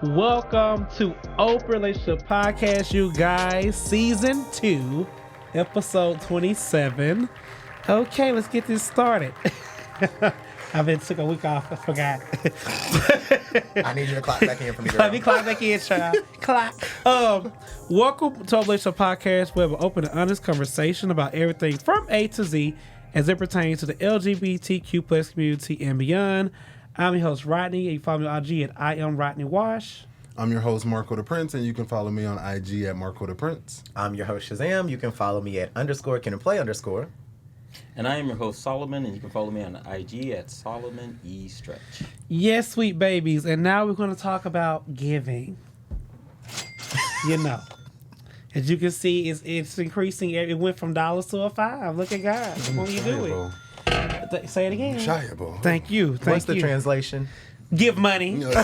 Welcome to Open Relationship Podcast, you guys. Season 2, episode 27. Okay, let's get this started. I've been took a week off. I forgot. I need you to clock back in for me, girl. Let me clock back in, child. Clock. Welcome to Open Relationship Podcast, where we have an open and honest conversation about everything from A to Z as it pertains to the LGBTQ plus community and beyond. I'm your host, Rodney. You can follow me on IG at I am Rodney Wash. I'm your host, DePrence, and you can follow me on IG at DePrence. I'm your host, Shazam. You can follow me at _can_and_play_. And I am your host, Solomon, and you can follow me on IG at Solomon E. Stretch. Yes, sweet babies. And now we're going to talk about giving. You know. As you can see, it's increasing. It went from dollars to a $5. Look at God. When you do it. Say it again. Shiable. Thank you. What's the translation? Give money. Give money.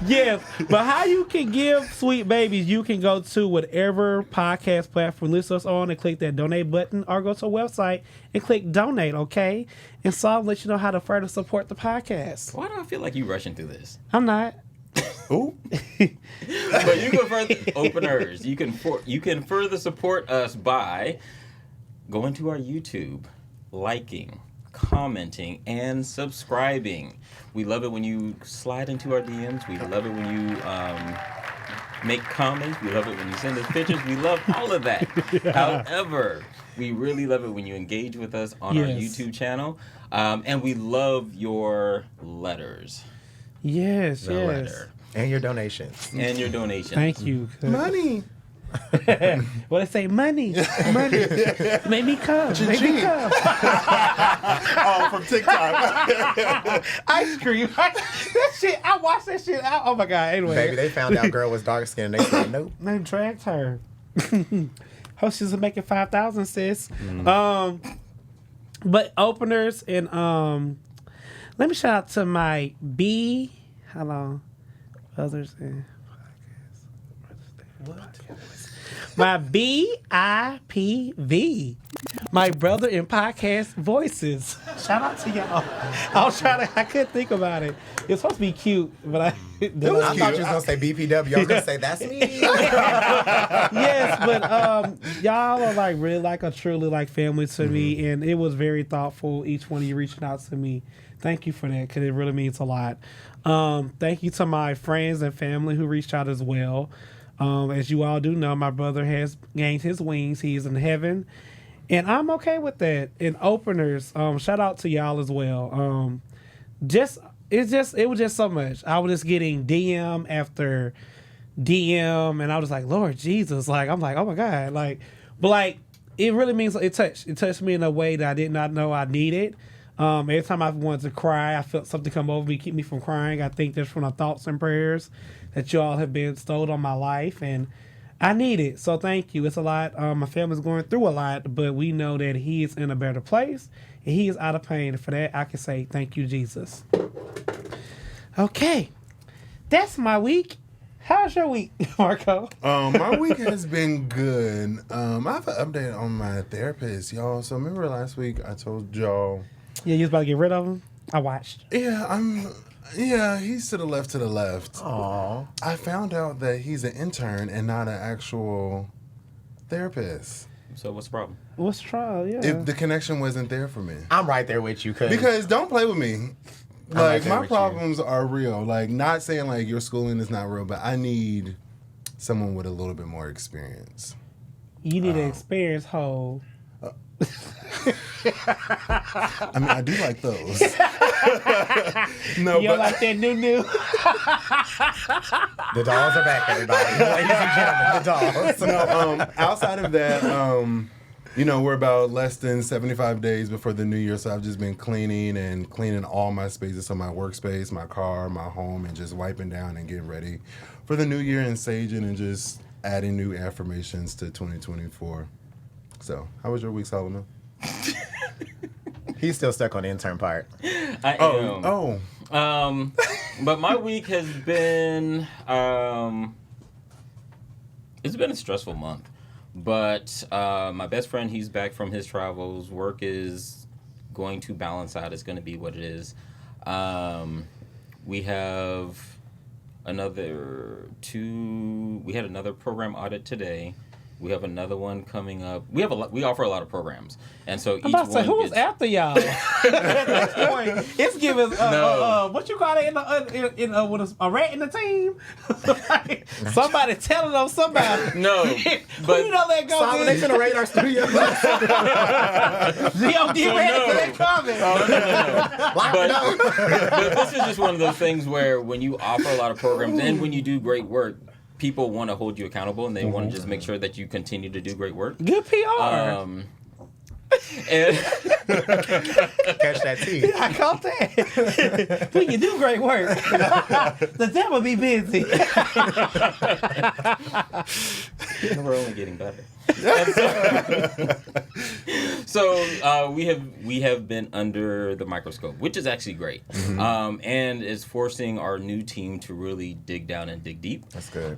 Yes. But how you can give, sweet babies, you can go to whatever podcast platform list us on and click that donate button, or go to a website and click donate, okay? And so I'll let you know how to further support the podcast. Why do I feel like you rushing through this? I'm not. Ooh. But you can further openers. You can further support us by going to our YouTube, liking, commenting, and subscribing. We love it when you slide into our DMs. We love it when you make comments. We love it when you send us pictures. We love all of that. Yeah. However, we really love it when you engage with us on our YouTube channel. And we love your letters. Yes, Letter. And your donations. And your donations. Thank you. Money. What I say? Money. Money. Make me come. Make me come. Oh, from TikTok. Ice cream. That shit, I watched that shit out. Oh my God. Anyway. Baby, they found out girl was dark skinned and they said nope. They dragged her. Hope she's making 5,000, sis. But openers and let me shout out to my others and my BIPV, my brother in podcast voices. Shout out to y'all. I couldn't think about it. It's supposed to be cute, but I thought you was gonna say BPW. I was gonna say that's me. Yes, but y'all are like really like a truly like family to me, and it was very thoughtful. Each one of you reaching out to me. Thank you for that, because it really means a lot. Thank you to my friends and family who reached out as well. As you all do know, my brother has gained his wings. He is in heaven, and I'm okay with that. And openers, shout out to y'all as well. It was just so much. I was just getting DM after DM, and I was like, Lord Jesus, like I'm like, oh my God, like, but like it really means it touched me in a way that I did not know I needed. Every time I wanted to cry, I felt something come over me, keep me from crying. I think that's from the thoughts and prayers that you all have bestowed on my life, and I need it. So thank you. It's a lot. My family's going through a lot, but we know that he is in a better place, and he is out of pain. And for that, I can say thank you, Jesus. Okay, that's my week. How's your week, Marco? My week has been good. I have an update on my therapist, y'all. So remember last week I told y'all. Yeah, you was about to get rid of him? I watched. Yeah, he's to the left. Aww. I found out that he's an intern and not an actual therapist. So what's the problem? What's the trial? Yeah. If the connection wasn't there for me. I'm right there with you, Because don't play with me. right Like, there my with problems are real. Like, not saying, like, your schooling is not real, but I need someone with a little bit more experience. You need an experience hole. I mean, I do like those. No, You don't like that new? The dolls are back, everybody. Ladies and gentlemen, the dolls. No, outside of that, we're about less than 75 days before the new year, so I've just been cleaning all my spaces, so my workspace, my car, my home, and just wiping down and getting ready for the new year and saging and just adding new affirmations to 2024. So, how was your week, Solomon? He's still stuck on the intern part. I am. But my week has been it's been a stressful month. But my best friend, he's back from his travels. Work is going to balance out. It's going to be what it is. We have another we had another program audit today. We have another one coming up. We offer a lot of programs, and so I'm about to say, who's after y'all? At this point, it's giving what you call it in with a rat in the team. Somebody telling them somebody. No, but you know that goes. They finna raid our studio. Gio, get ready for that comment. But this is just one of those things where when you offer a lot of programs and when you do great work, people want to hold you accountable, and they want to just make sure that you continue to do great work. Good PR. And Catch that tea. I caught that. When you do great work, the devil be busy. we're only getting better. So we have been under the microscope, which is actually great, and is forcing our new team to really dig down and dig deep. That's good.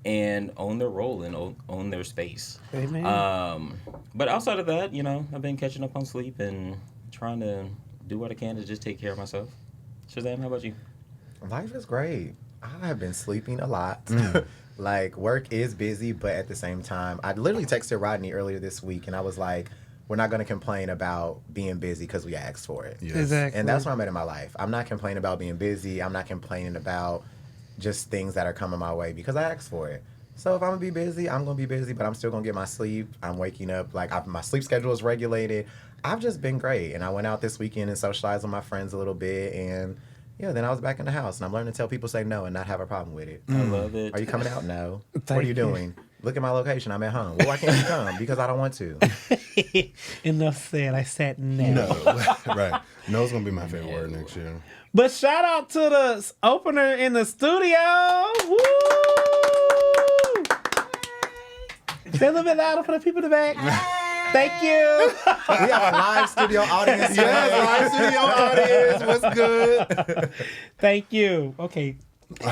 And own their role and own their space. Amen. But outside of that, I've been catching up on sleep and trying to do what I can to just take care of myself. Shazam, how about you? Life is great. I have been sleeping a lot. Like, work is busy, but at the same time, I literally texted Rodney earlier this week, and I was like, we're not going to complain about being busy because we asked for it. Yes. Exactly. And that's where I'm at in my life. I'm not complaining about being busy. I'm not complaining about just things that are coming my way because I asked for it. So if I'm going to be busy, I'm going to be busy, but I'm still going to get my sleep. I'm waking up, my sleep schedule is regulated. I've just been great. And I went out this weekend and socialized with my friends a little bit, and then I was back in the house, and I'm learning to tell people say no and not have a problem with it. I love it. Are you coming out? No. What are Thank you you. doing? Look at my location. I'm at home. Well, why can't you come? Because I don't want to. Enough said. I said no. No, right. No's gonna be my favorite word next year. But shout out to the opener in the studio. Woo! Say a little bit louder for the people in the back. Thank you. We have a live studio audience. Yes, live studio audience. What's good? Thank you. Okay. All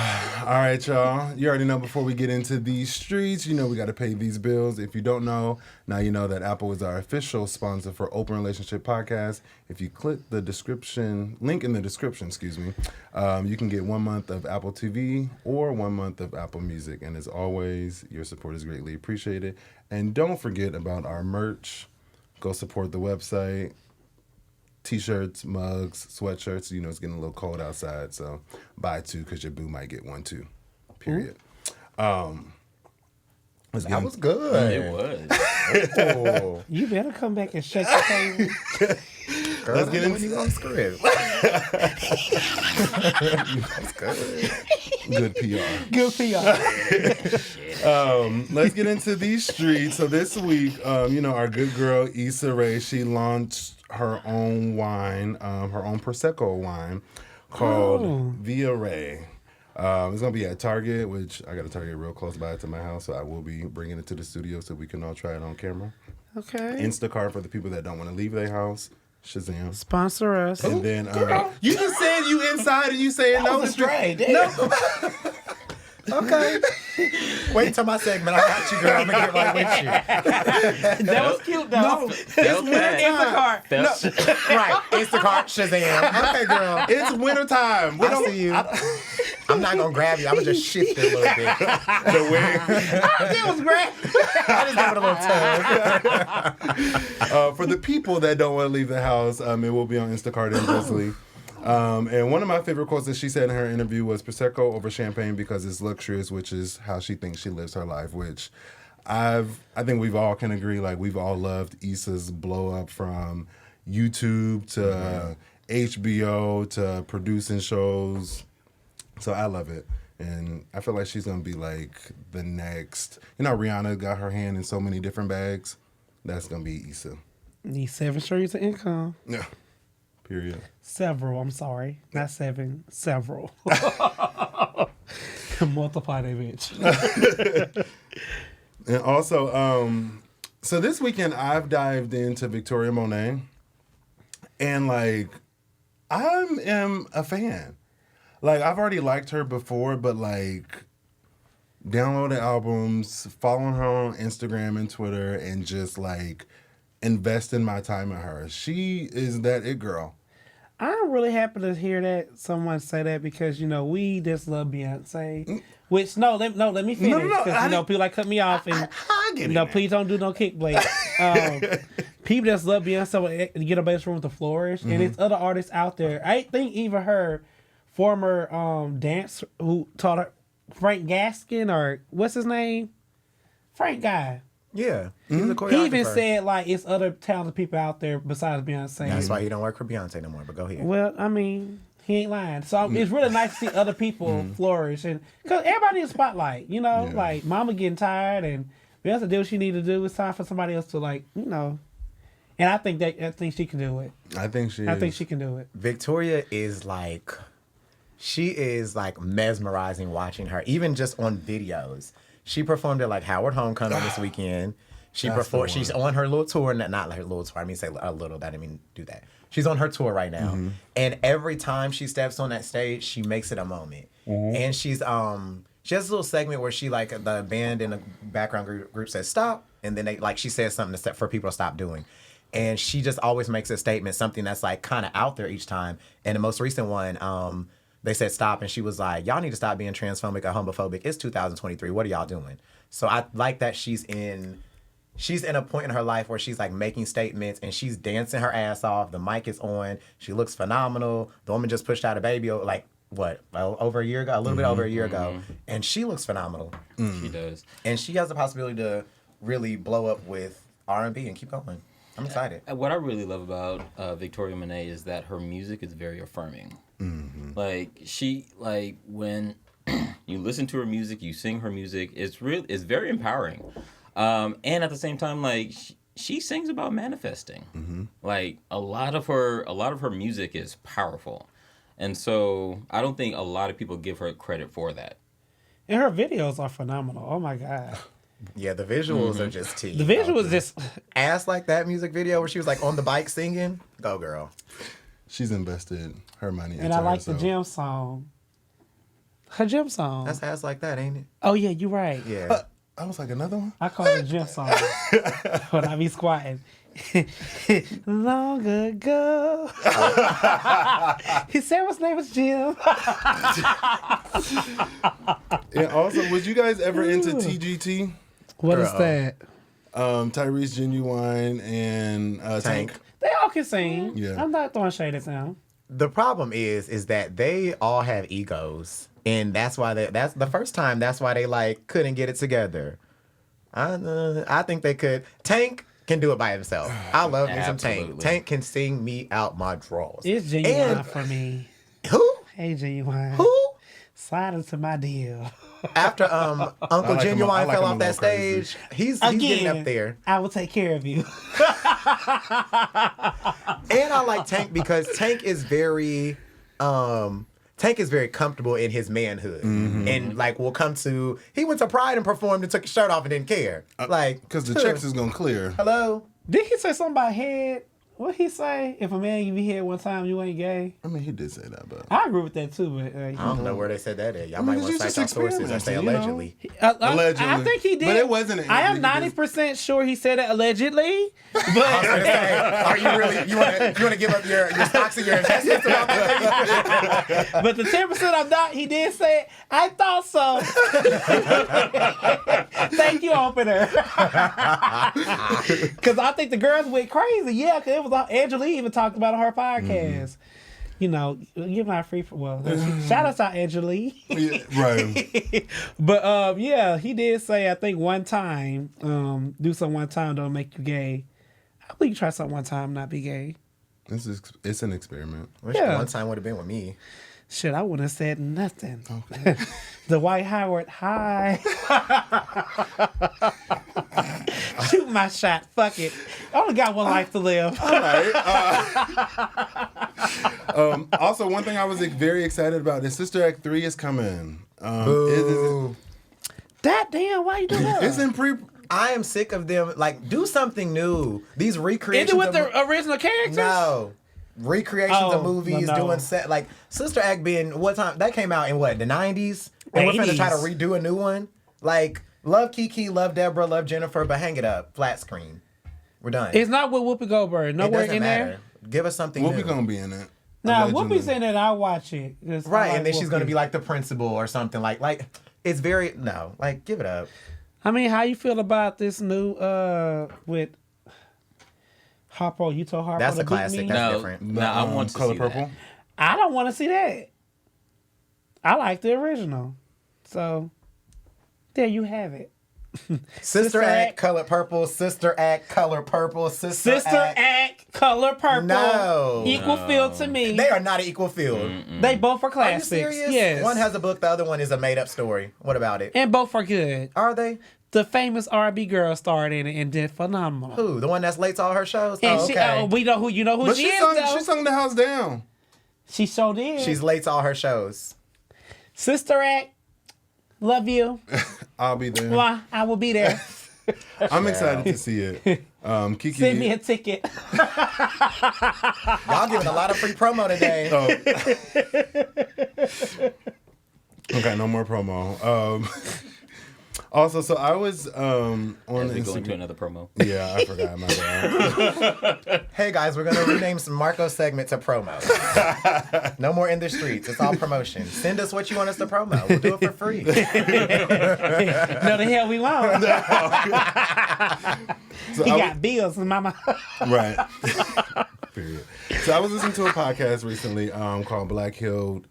right, y'all. You already know before we get into these streets, we got to pay these bills. If you don't know, now you know that Apple is our official sponsor for Open Relationship Podcast. If you click the link in the description, you can get 1 month of Apple TV or 1 month of Apple Music. And as always, your support is greatly appreciated. And don't forget about our merch. Go support the website. T-shirts, mugs, sweatshirts. It's getting a little cold outside, so buy 2 because your boo might get 1 too. Period. That was good. It was. Oh. You better come back and shake the table. Girl, Let's get into you on script. That's good. Good PR. Good PR. Let's get into these streets. So this week, our good girl Issa Rae, she launched her own wine, her own Prosecco wine called Via Rae. It's gonna be at Target, which I got a Target real close by to my house, so I will be bringing it to the studio so we can all try it on camera. Okay. Instacart for the people that don't want to leave their house. Shazam. Sponsor us. And then you just said you inside and you saying no. Straight. No. Okay. Wait till my segment. I got you, girl. I'm gonna get right with you. That was cute, though. No, Felt that. Instacart. Right. Instacart, Shazam. Okay, girl. it's wintertime. I see you. I'm not gonna grab you. I'm gonna just shift it a little bit. The wig. It was great. I just give it a little tug. For the people that don't want to leave the house, it will be on Instacart eventually. And one of my favorite quotes that she said in her interview was Prosecco over champagne because it's luxurious, which is how she thinks she lives her life, which I think we've all can agree, like we've all loved Issa's blow up from YouTube to HBO to producing shows. So I love it. And I feel like she's going to be like the next, Rihanna got her hand in so many different bags. That's going to be Issa. Need 7 streams of income. Yeah. Period. Several. I'm sorry. Not 7. Several. Multiply that bitch. And also, so this weekend I've dived into Victoria Monet. And like, I am a fan. Like, I've already liked her before, but like, downloading albums, following her on Instagram and Twitter, and just like investing my time in her. She is that it girl. I'm really happy to hear that someone say that because we just love Beyonce. Which let me finish because people like cut me off and please don't do no kick blade. People just love Beyonce and get a base room to flourish, and there's other artists out there. I think even her former dance who taught her, Frank Gaskin or what's his name, Frank guy. Yeah, he's a choreographer. He even said it's other talented people out there besides Beyonce. That's why he don't work for Beyonce no more. But go ahead. Well, I mean, he ain't lying. So it's really nice to see other people flourish, and because everybody needs a spotlight. Like Mama getting tired, and Beyonce did what she needed to do. It's time for somebody else to And I think she can do it. I think she can do it. Victoria is she is mesmerizing watching her, even just on videos. She performed at Howard Homecoming this weekend. She's on her little tour, not her little tour. I mean, say a little. I didn't mean do that. She's on her tour right now, and every time she steps on that stage, she makes it a moment. And she has a little segment where she the band in the background group says stop, and then they she says something for people to stop doing. And she just always makes a statement, something that's kind of out there each time. And the most recent one, they said stop, and she was like, y'all need to stop being transphobic or homophobic. It's 2023. What are y'all doing? So I like that she's in a point in her life where she's making statements, and she's dancing her ass off. The mic is on. She looks phenomenal. The woman just pushed out a baby over a year ago, a little bit over a year ago, and she looks phenomenal. She does. And she has the possibility to really blow up with R&B and keep going. I'm excited. What I really love about Victoria Monet is that her music is very affirming. When you listen to her music, you sing her music, it's very empowering. And at the same time, she sings about manifesting. A lot of her music is powerful, and so I don't think a lot of people give her credit for that. And her videos are phenomenal. Oh my god. Yeah, the visuals are just tea. The visuals just ass like that music video where she was on the bike singing. Go girl. She's invested her money into and I like herself. the gym song. Her gym song. That's ass like that, ain't it? Oh yeah, you're right. Yeah. I was like, another one? I call it a gym song when I be squatting. Long ago. He said his name was Jim. And also, was you guys ever into TGT? What is that? Tyrese Genuine and Tank. They all can sing. Yeah. I'm not throwing shade at them. The problem is that they all have egos, and that's why that's the first time. That's why they couldn't get it together. I think they could. Tank can do it by himself. I love me some Tank. Tank can sing me out my drawers. It's Genuine for me. Who? Hey, Genuine. Who? Slide into my deal. After Uncle Genuine fell off that stage, he's getting up there. I will take care of you. And I like Tank because Tank is very comfortable in his manhood, and will come to. He went to Pride and performed and took his shirt off and didn't care, because the checks is gonna clear. Hello. Did he say something about head? What he say? If a man give you head one time, you ain't gay. I mean, he did say that, but I agree with that too. But I don't know where they said that at. Y'all might want to cite our sources or say allegedly. Allegedly, I think he did, but it wasn't. I am 90% sure he said it allegedly. But I was gonna say, are you really? You want to give up your stocks and your investments about that? But the 10% I'm not. He did say it. I thought so. Thank you, opener. Because I think the girls went crazy. Yeah, because it was Angela even talked about on her podcast. Give my free shout out to Angela. Yeah, right. But yeah, he did say I think one time, do something one time don't make you gay. I think you try something one time, not be gay. It's an experiment. Wish one time would have been with me. Shit, I wouldn't have said nothing. Okay. The White Howard, hi. Shoot my shot. Fuck it. I only got one life to live. All right. Also, one thing I was very excited about is Sister Act 3 is coming. Boo. That damn, why you do that? It's in pre. I am sick of them. Do something new. These recreations. Is it with the original characters? No. Recreations of movies, doing set Sister Act being what time that came out in the 90s? And we're gonna try to redo a new one? Love Kiki, love Deborah, love Jennifer, but hang it up. Flat screen. We're done. It's not with Whoopi Goldberg. It Nowhere doesn't in matter. there. Give us something Whoopi new. gonna be in it. Now, Allegedly. Whoopi's in it. I'll watch it. Right, and then she's gonna be like the principal or something. Like it's very give it up. I mean, how you feel about this new with Harpo? You told Harpo That's to a beat classic. me? That's No, different. no, I want to Color see Purple. that. I don't want to see that. I like the original. So there you have it. Sister Act, Color Purple. Sister Act, Color Purple. Sister Act, Color Purple. No. Equal feel to me. They are not an equal field. They both are Are you classics. serious? Yes. One has a book, the other one is a made up story. What about it? And both are good. Are they? The famous R&B girl starred in it and did phenomenal. Who? The one that's late to all her shows? And Oh, she, okay. we know who But she she is sung, though. she sung the house down. She so did. She's late to all her shows. Sister Act. Love you. I'll be there. Mwah, I will be there. I'm excited to see it. Kiki. Send me a ticket. Y'all giving a lot of free promo today. Okay, no more promo. Also, so I was on As we Instagram. go into another promo. Yeah, I forgot my bad. Hey guys, we're gonna rename some Marco's segment to promo. No more in the streets. It's all promotion. Send us what you want us to promo. We'll do it for free. No, the hell we won't. So He I got bills, mama. Right. Period. So I was listening to a podcast recently called Black Healing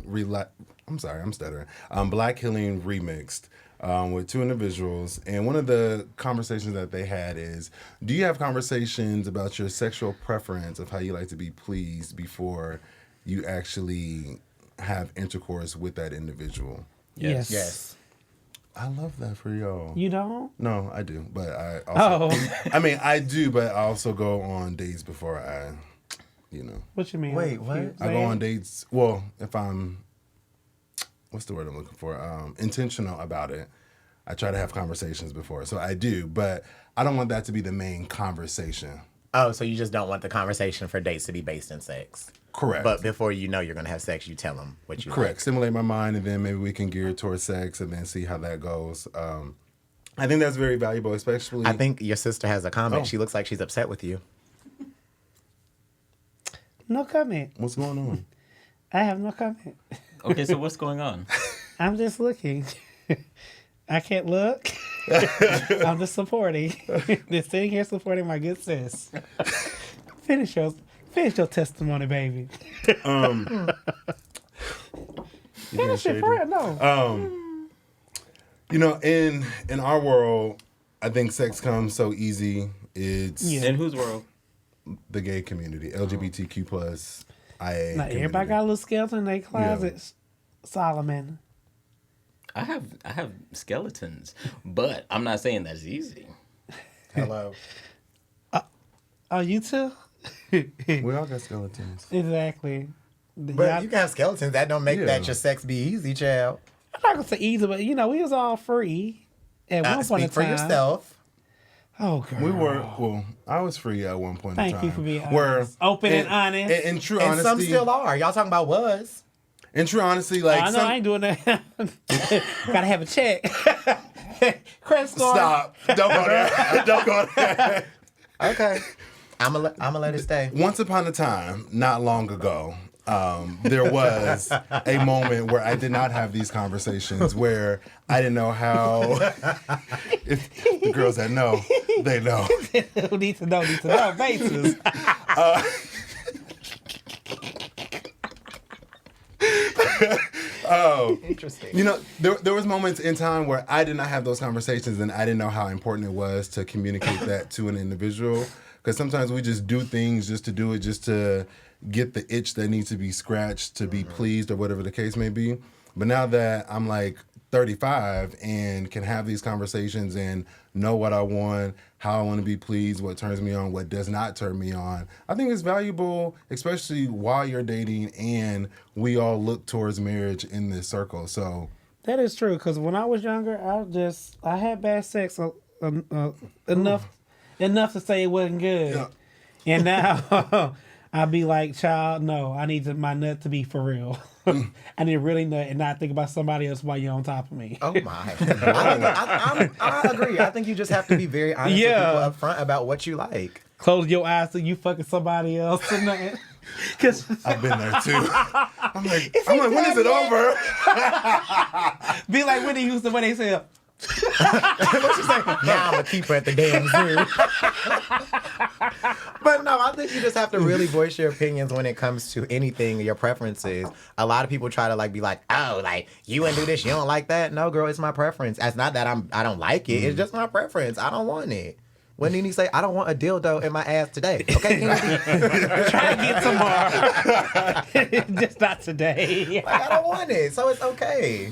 Black Healing Remixed with two individuals. And one of the conversations that they had is, do you have conversations about your sexual preference of how you like to be pleased before you actually have intercourse with that individual? Yes. Yes. I love that for y'all. You don't? No, I do, but I also. Oh. I mean, I do, but I also go on dates before I, What you mean? Wait, what? I go on dates. Well, if I'm, what's the word I'm looking for? Intentional about it. I try to have conversations before, so I do, but I don't want that to be the main conversation. Oh, so you just don't want the conversation for dates to be based in sex. Correct. But before you know you're gonna have sex, you tell them what you Correct. like. Stimulate my mind, and then maybe we can gear towards sex, and then see how that goes. I think that's very valuable, especially. I think your sister has a comment. Oh. She looks like she's upset with you. No comment. What's going on? I have no comment. Okay, so what's going on? I'm just looking. I can't look. I'm just supporting. Just sitting here supporting my good sis. Finish your testimony, baby. Finish it for real. No. In our world, I think sex comes so easy. It's Yeah. In whose world? the gay community, LGBTQ plus IA. Now, everybody got a little skeleton in their closets. Solomon. I have skeletons, but I'm not saying that's easy. Hello. Oh, you too? We all got skeletons. Exactly. But you can have skeletons. That don't make Yeah. that your sex be easy, child. I'm not gonna say easy, but we was all free at one point in Speak for time. yourself. Oh, girl. We were, I was free at one point in Thank time. you for being Where, honest. Open and honest. In true And honesty. some still are. Y'all talking about was. In true honesty, like, I know I ain't doing that. Gotta have a check. Credit score. stop. Don't go there. Don't go there. Okay. I'm gonna let it stay. Once upon a time, not long ago, there was a moment where I did not have these conversations, where I didn't know how. If the girls that know, they know. Who needs to know basis. Interesting. There was moments in time where I did not have those conversations, and I didn't know how important it was to communicate that to an individual. Because sometimes we just do things just to do it, just to get the itch that needs to be scratched, to be pleased, or whatever the case may be. But now that I'm like 35 and can have these conversations and know what I want, how I want to be pleased, what turns me on, what does not turn me on, I think it's valuable, especially while you're dating and we all look towards marriage in this circle. So That is true, because when I was younger, I had bad sex enough to say it wasn't good. Yeah. And now I'd be like, child, no, I need my nut to be for real. I need to really nut and not think about somebody else while you're on top of me. Oh my! I agree. I think you just have to be very honest with people up front about what you like. Close your eyes so you fucking somebody else or nothing. Cause I've been there too. I'm like, when is it over? be like Whitney Houston when they say, What you say? Now I'm a keeper at the damn zoo. But no, I think you just have to really voice your opinions when it comes to anything, your preferences. A lot of people try to be like, oh, like you wouldn't do this, you don't like that. No, girl, it's my preference. It's not that I don't like it. It's just my preference. I don't want it. When Nene say, I don't want a dildo in my ass today. Okay, try to get tomorrow. Just not today. I don't want it, so it's okay.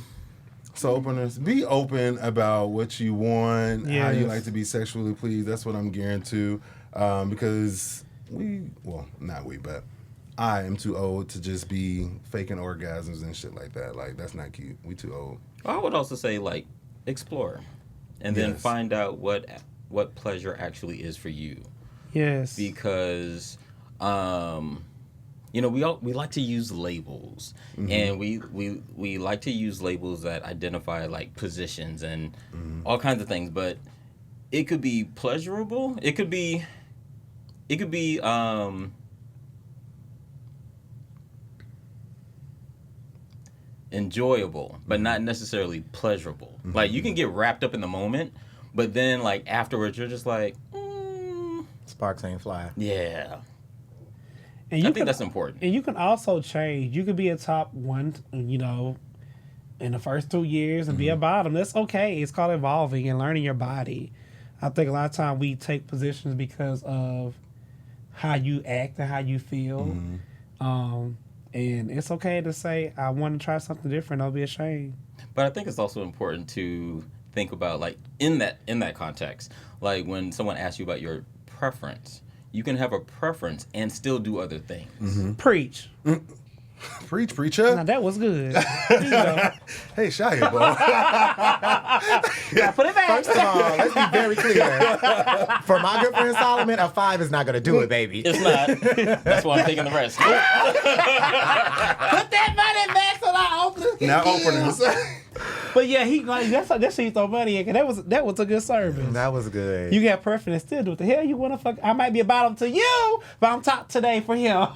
So openers, be open about what you want, how you like to be sexually pleased. That's what I'm gearing to, because but I am too old to just be faking orgasms and shit like that. Like, that's not cute. We too old. I would also say, like, explore, and then find out what pleasure actually is for you. Yes. Because, we like to use labels, and we like to use labels that identify like positions and all kinds of things. But it could be pleasurable. It could be enjoyable, but not necessarily pleasurable. Like, you can get wrapped up in the moment, but then like afterwards you're just like, sparks ain't fly. Yeah. And I think that's important. And you can also change. You could be a top one, in the first 2 years and be a bottom. That's okay. It's called evolving and learning your body. I think a lot of times we take positions because of how you act and how you feel. And it's okay to say, I want to try something different. Don't be ashamed. But I think it's also important to think about, like, in that context, like when someone asks you about your preference, you can have a preference and still do other things. Preach. Preach, preacher. Now that was good. Hey, Shia, boy. Yeah, put it back. First of all, let's be very clear. For my good friend Solomon, a 5 is not going to do it, baby. It's not. That's why I'm taking the rest. Put that money back so I open it. Now openers. But yeah, that's how you throw money in, because that was a good service. That was good. You got preference still. Do what the hell you want to fuck? I might be a bottom to you, but I'm top today for him.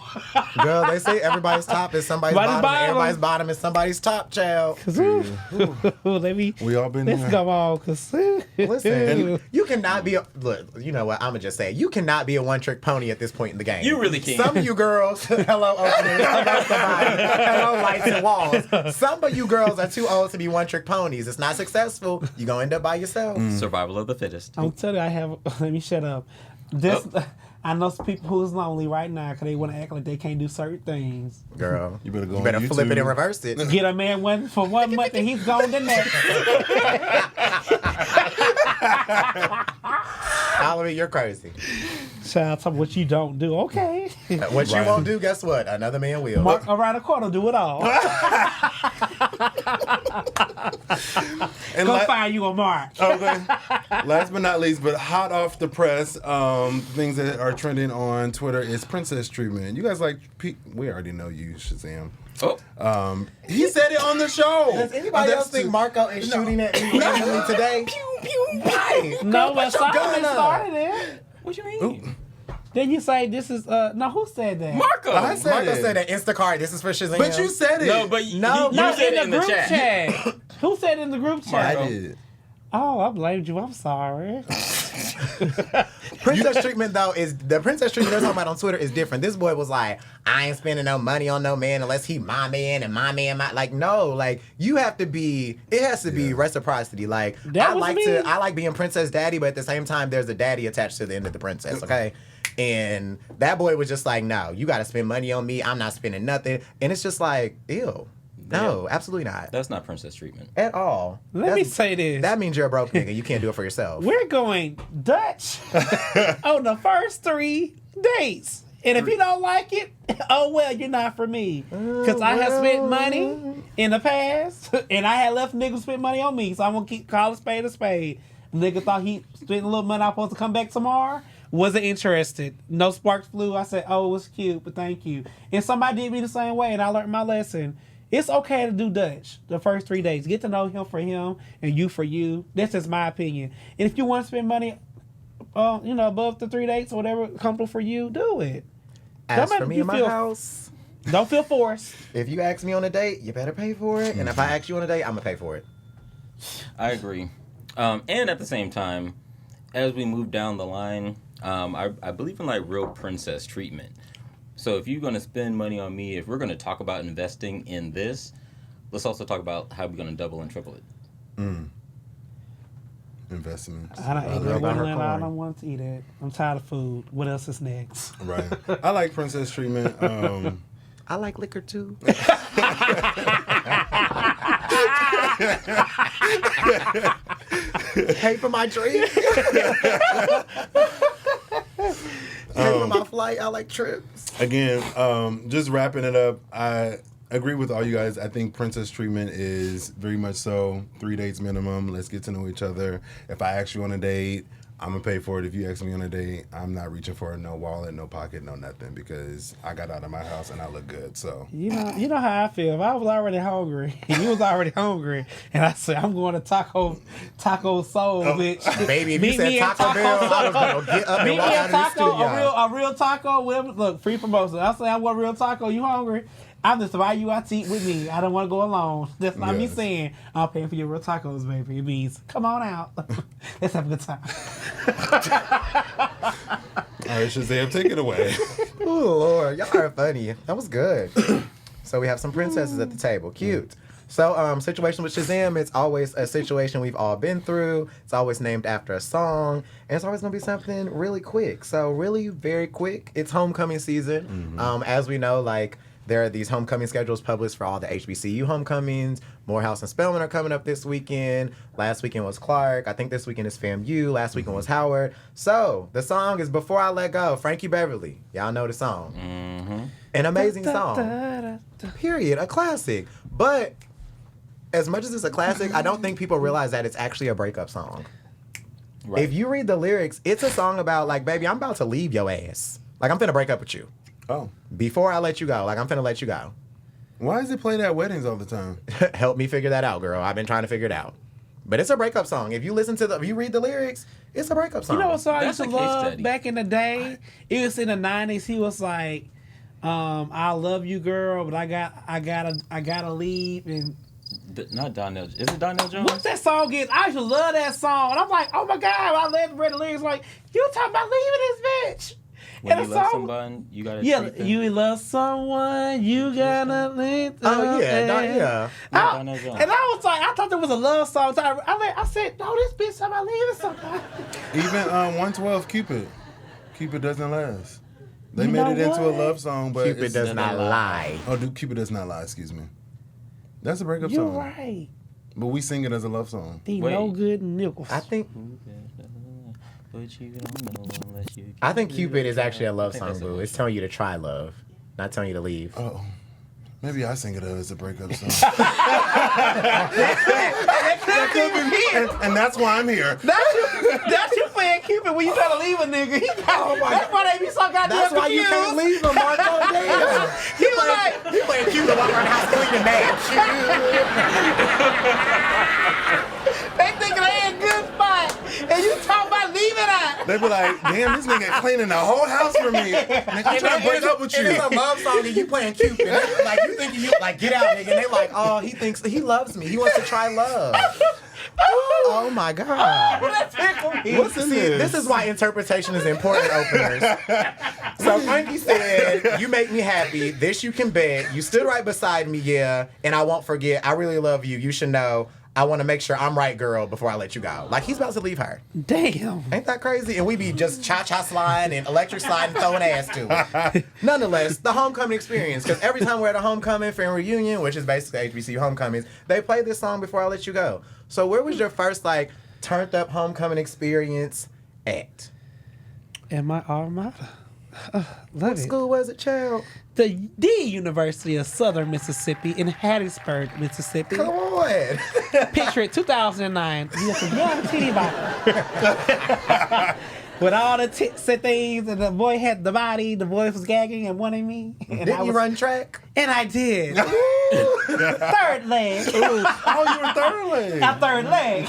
Girl, they say everybody's top is somebody's bottom, and everybody's bottom is somebody's top, child. We all been there. Let's go on, cause Listen, you cannot be look, you know what, I'm gonna just say it. You cannot be a one-trick pony at this point in the game. You really can't. Some of you girls, hello openers, hello somebody, hello lights and walls. Some of you girls are too old to be one-trick ponies. It's not successful. You're gonna end up by yourself. Survival of the fittest. I'm telling you, let me shut up. I know some people who's lonely right now because they want to act like they can't do certain things. Girl, You better go you better on flip YouTube. it and reverse it. Get a man one for 1 month and he's gone the next. Solomon, you're crazy. Child, tell me what you don't do. Okay. What you won't do, guess what? Another man will. Mark around the corner, do it all. And Go find you a Mark. Okay. Last but not least, but hot off the press, things that are trending on Twitter is princess treatment. You guys we already know you, Shazam. He said it on the show. Does anybody else think Marco is shooting at me randomly today? Pew, pew. Right. No, but Put your gun Solomon up. started it. What you mean? Then you say this is no, who said that? Marco. I said Marco it. said that Instacart. This is for Shazam. But you said it. No, but No, you No, said in it the in the group chat. chat. Who said it in the group chat? I did. Oh, I blamed you. I'm sorry. Princess treatment though is the princess treatment they're talking about on Twitter is different. This boy was like, I ain't spending no money on no man unless he my man and my man like no, like you have to be. It has to be reciprocity. Like That I was like me. I like being princess daddy, but at the same time there's a daddy attached to the end of the princess. Okay. And that boy was just like, no, you got to spend money on me. I'm not spending nothing. And it's just like, ew. No, absolutely not. That's not princess treatment. At all. Let me say this. That means you're a broke nigga. You can't do it for yourself. We're going Dutch on the first 3 dates. And if you don't like it, oh well, you're not for me. Because I have spent money in the past, and I had left niggas spend money on me. So I'm going to keep calling a spade a spade. Nigga thought he spent a little money, I was supposed to come back tomorrow. Wasn't interested. No sparks flew. I said, oh, it was cute, but thank you. And somebody did me the same way, and I learned my lesson. It's okay to do Dutch the first 3 days. Get to know him for him and you for you. That's just my opinion. And if you want to spend money, above the 3 dates or whatever comfortable for you, do it. As for me in my house, don't feel forced. if you ask me on a date, you better pay for it. And if I ask you on a date, I'm gonna pay for it. I agree. And at the same time, as we move down the line, I believe in like real princess treatment. So if you're going to spend money on me, if we're going to talk about investing in this, let's also talk about how we're going to double and triple it. Investments. I don't want to eat it. I'm tired of food. What else is next? Right. I like princess treatment. I like liquor too. Pay for my drink. Pay for my flight. I like trips. Again, just wrapping it up, I agree with all you guys. I think princess treatment is very much so 3 dates minimum. Let's get to know each other. If I ask you on a date, I'm going to pay for it. If you ask me on a date, I'm not reaching for no wallet, no pocket, no nothing, because I got out of my house and I look good. So you know how I feel. If I was already hungry, and you was already hungry, and I said I'm going to Taco Soul, bitch. Baby, if you said Taco Bell, I was going to get up and walk out of the studio. A real taco. Look, free promotion. I say I want a real taco. You hungry? I'm just invite you out to eat with me. I don't want to go alone. That's not me saying I'm paying for your real tacos, baby. It means come on out. Let's have a good time. all right, Shazam, take it away. Oh, Lord. Y'all are funny. That was good. So we have some princesses at the table. Cute. So, situation with Shazam, it's always a situation we've all been through. It's always named after a song. And it's always going to be something really quick. So, really very quick. It's homecoming season. As we know, like, there are these homecoming schedules published for all the HBCU homecomings. Morehouse and Spelman are coming up this weekend. Last weekend was Clark. I think this weekend is FAMU. Last weekend was Howard. So, the song is Before I Let Go, Frankie Beverly. Y'all know the song. An amazing song. Period. A classic. But as much as it's a classic, I don't think people realize that it's actually a breakup song. Right. If you read the lyrics, it's a song about, like, baby, I'm about to leave your ass. Like, I'm finna break up with you. Oh. Before I let you go. Like, I'm finna let you go. Why is it played at weddings all the time? Help me figure that out, girl. I've been trying to figure it out. But it's a breakup song. If you if you read the lyrics, it's a breakup song. You know what song I used That's to a case love study. back in the day? It was in the 90s. He was like, I love you, girl, but I gotta leave. And Not Donnell. Is it Donnell Jones? what's that song is? I used to love that song. And I'm like, oh my God, I read the lyrics like, you talking about leaving this bitch. When and you the love song, somebody, you gotta yeah, treat them. you love someone, you gotta leave. Oh, yeah. Donnell Jones. And I was like, I thought there was a love song. So I said, no, this bitch talking about leaving somebody. Even 112 Cupid. Cupid doesn't last. They You made know it into a what? love song, but Cupid does not lie. Oh, Cupid does not lie, excuse me. That's a breakup You're song. right. But we sing it as a love song. The Wait. no good nickels. I think But you don't know unless you. I think Cupid is actually a love I think song, that's a boo. love It's telling you to try love, not telling you to leave. Oh. Maybe I sing it as a breakup song. and that's why I'm here. That's you playing Cupid when you try to leave a nigga. That's why they be so goddamn That's why you confused. can't leave him, Marco. Damn. He was like, You playing Cupid while we're in house cleaning, man. they thinking they in a good spot, and you talking about leaving out. They be like, damn, this nigga cleaning the whole house for me. Nigga, I'm trying to break up with you. It's a love song and you playing Cupid. Like, you thinking you, like, get out, nigga. And they like, oh, he thinks he loves me. He wants to try love. Oh my God. What's in this? This is why interpretation is important, openers. So Frankie said, you make me happy. This you can bet. You stood right beside me, yeah. And I won't forget. I really love you. You should know. I want to make sure I'm right, girl, before I let you go. Like, he's about to leave her. Damn. Ain't that crazy? And we be just cha-cha sliding and electric sliding, throwing ass to it. Nonetheless, the homecoming experience. Because every time we're at a homecoming, family reunion, which is basically HBCU homecomings, they play this song Before I Let You Go. So where was your first, like, turned up homecoming experience at? And my alma mater. Love What it. school was it, child? The University of Southern Mississippi in Hattiesburg, Mississippi. Come on. Picture it, 2009. Yes, a young teeny bopper. with all the tits and things, and the boy had the body. The boy was gagging and wanting me. And Didn't you run track? And I did. Third leg. Ooh, oh, you were third leg. My third leg.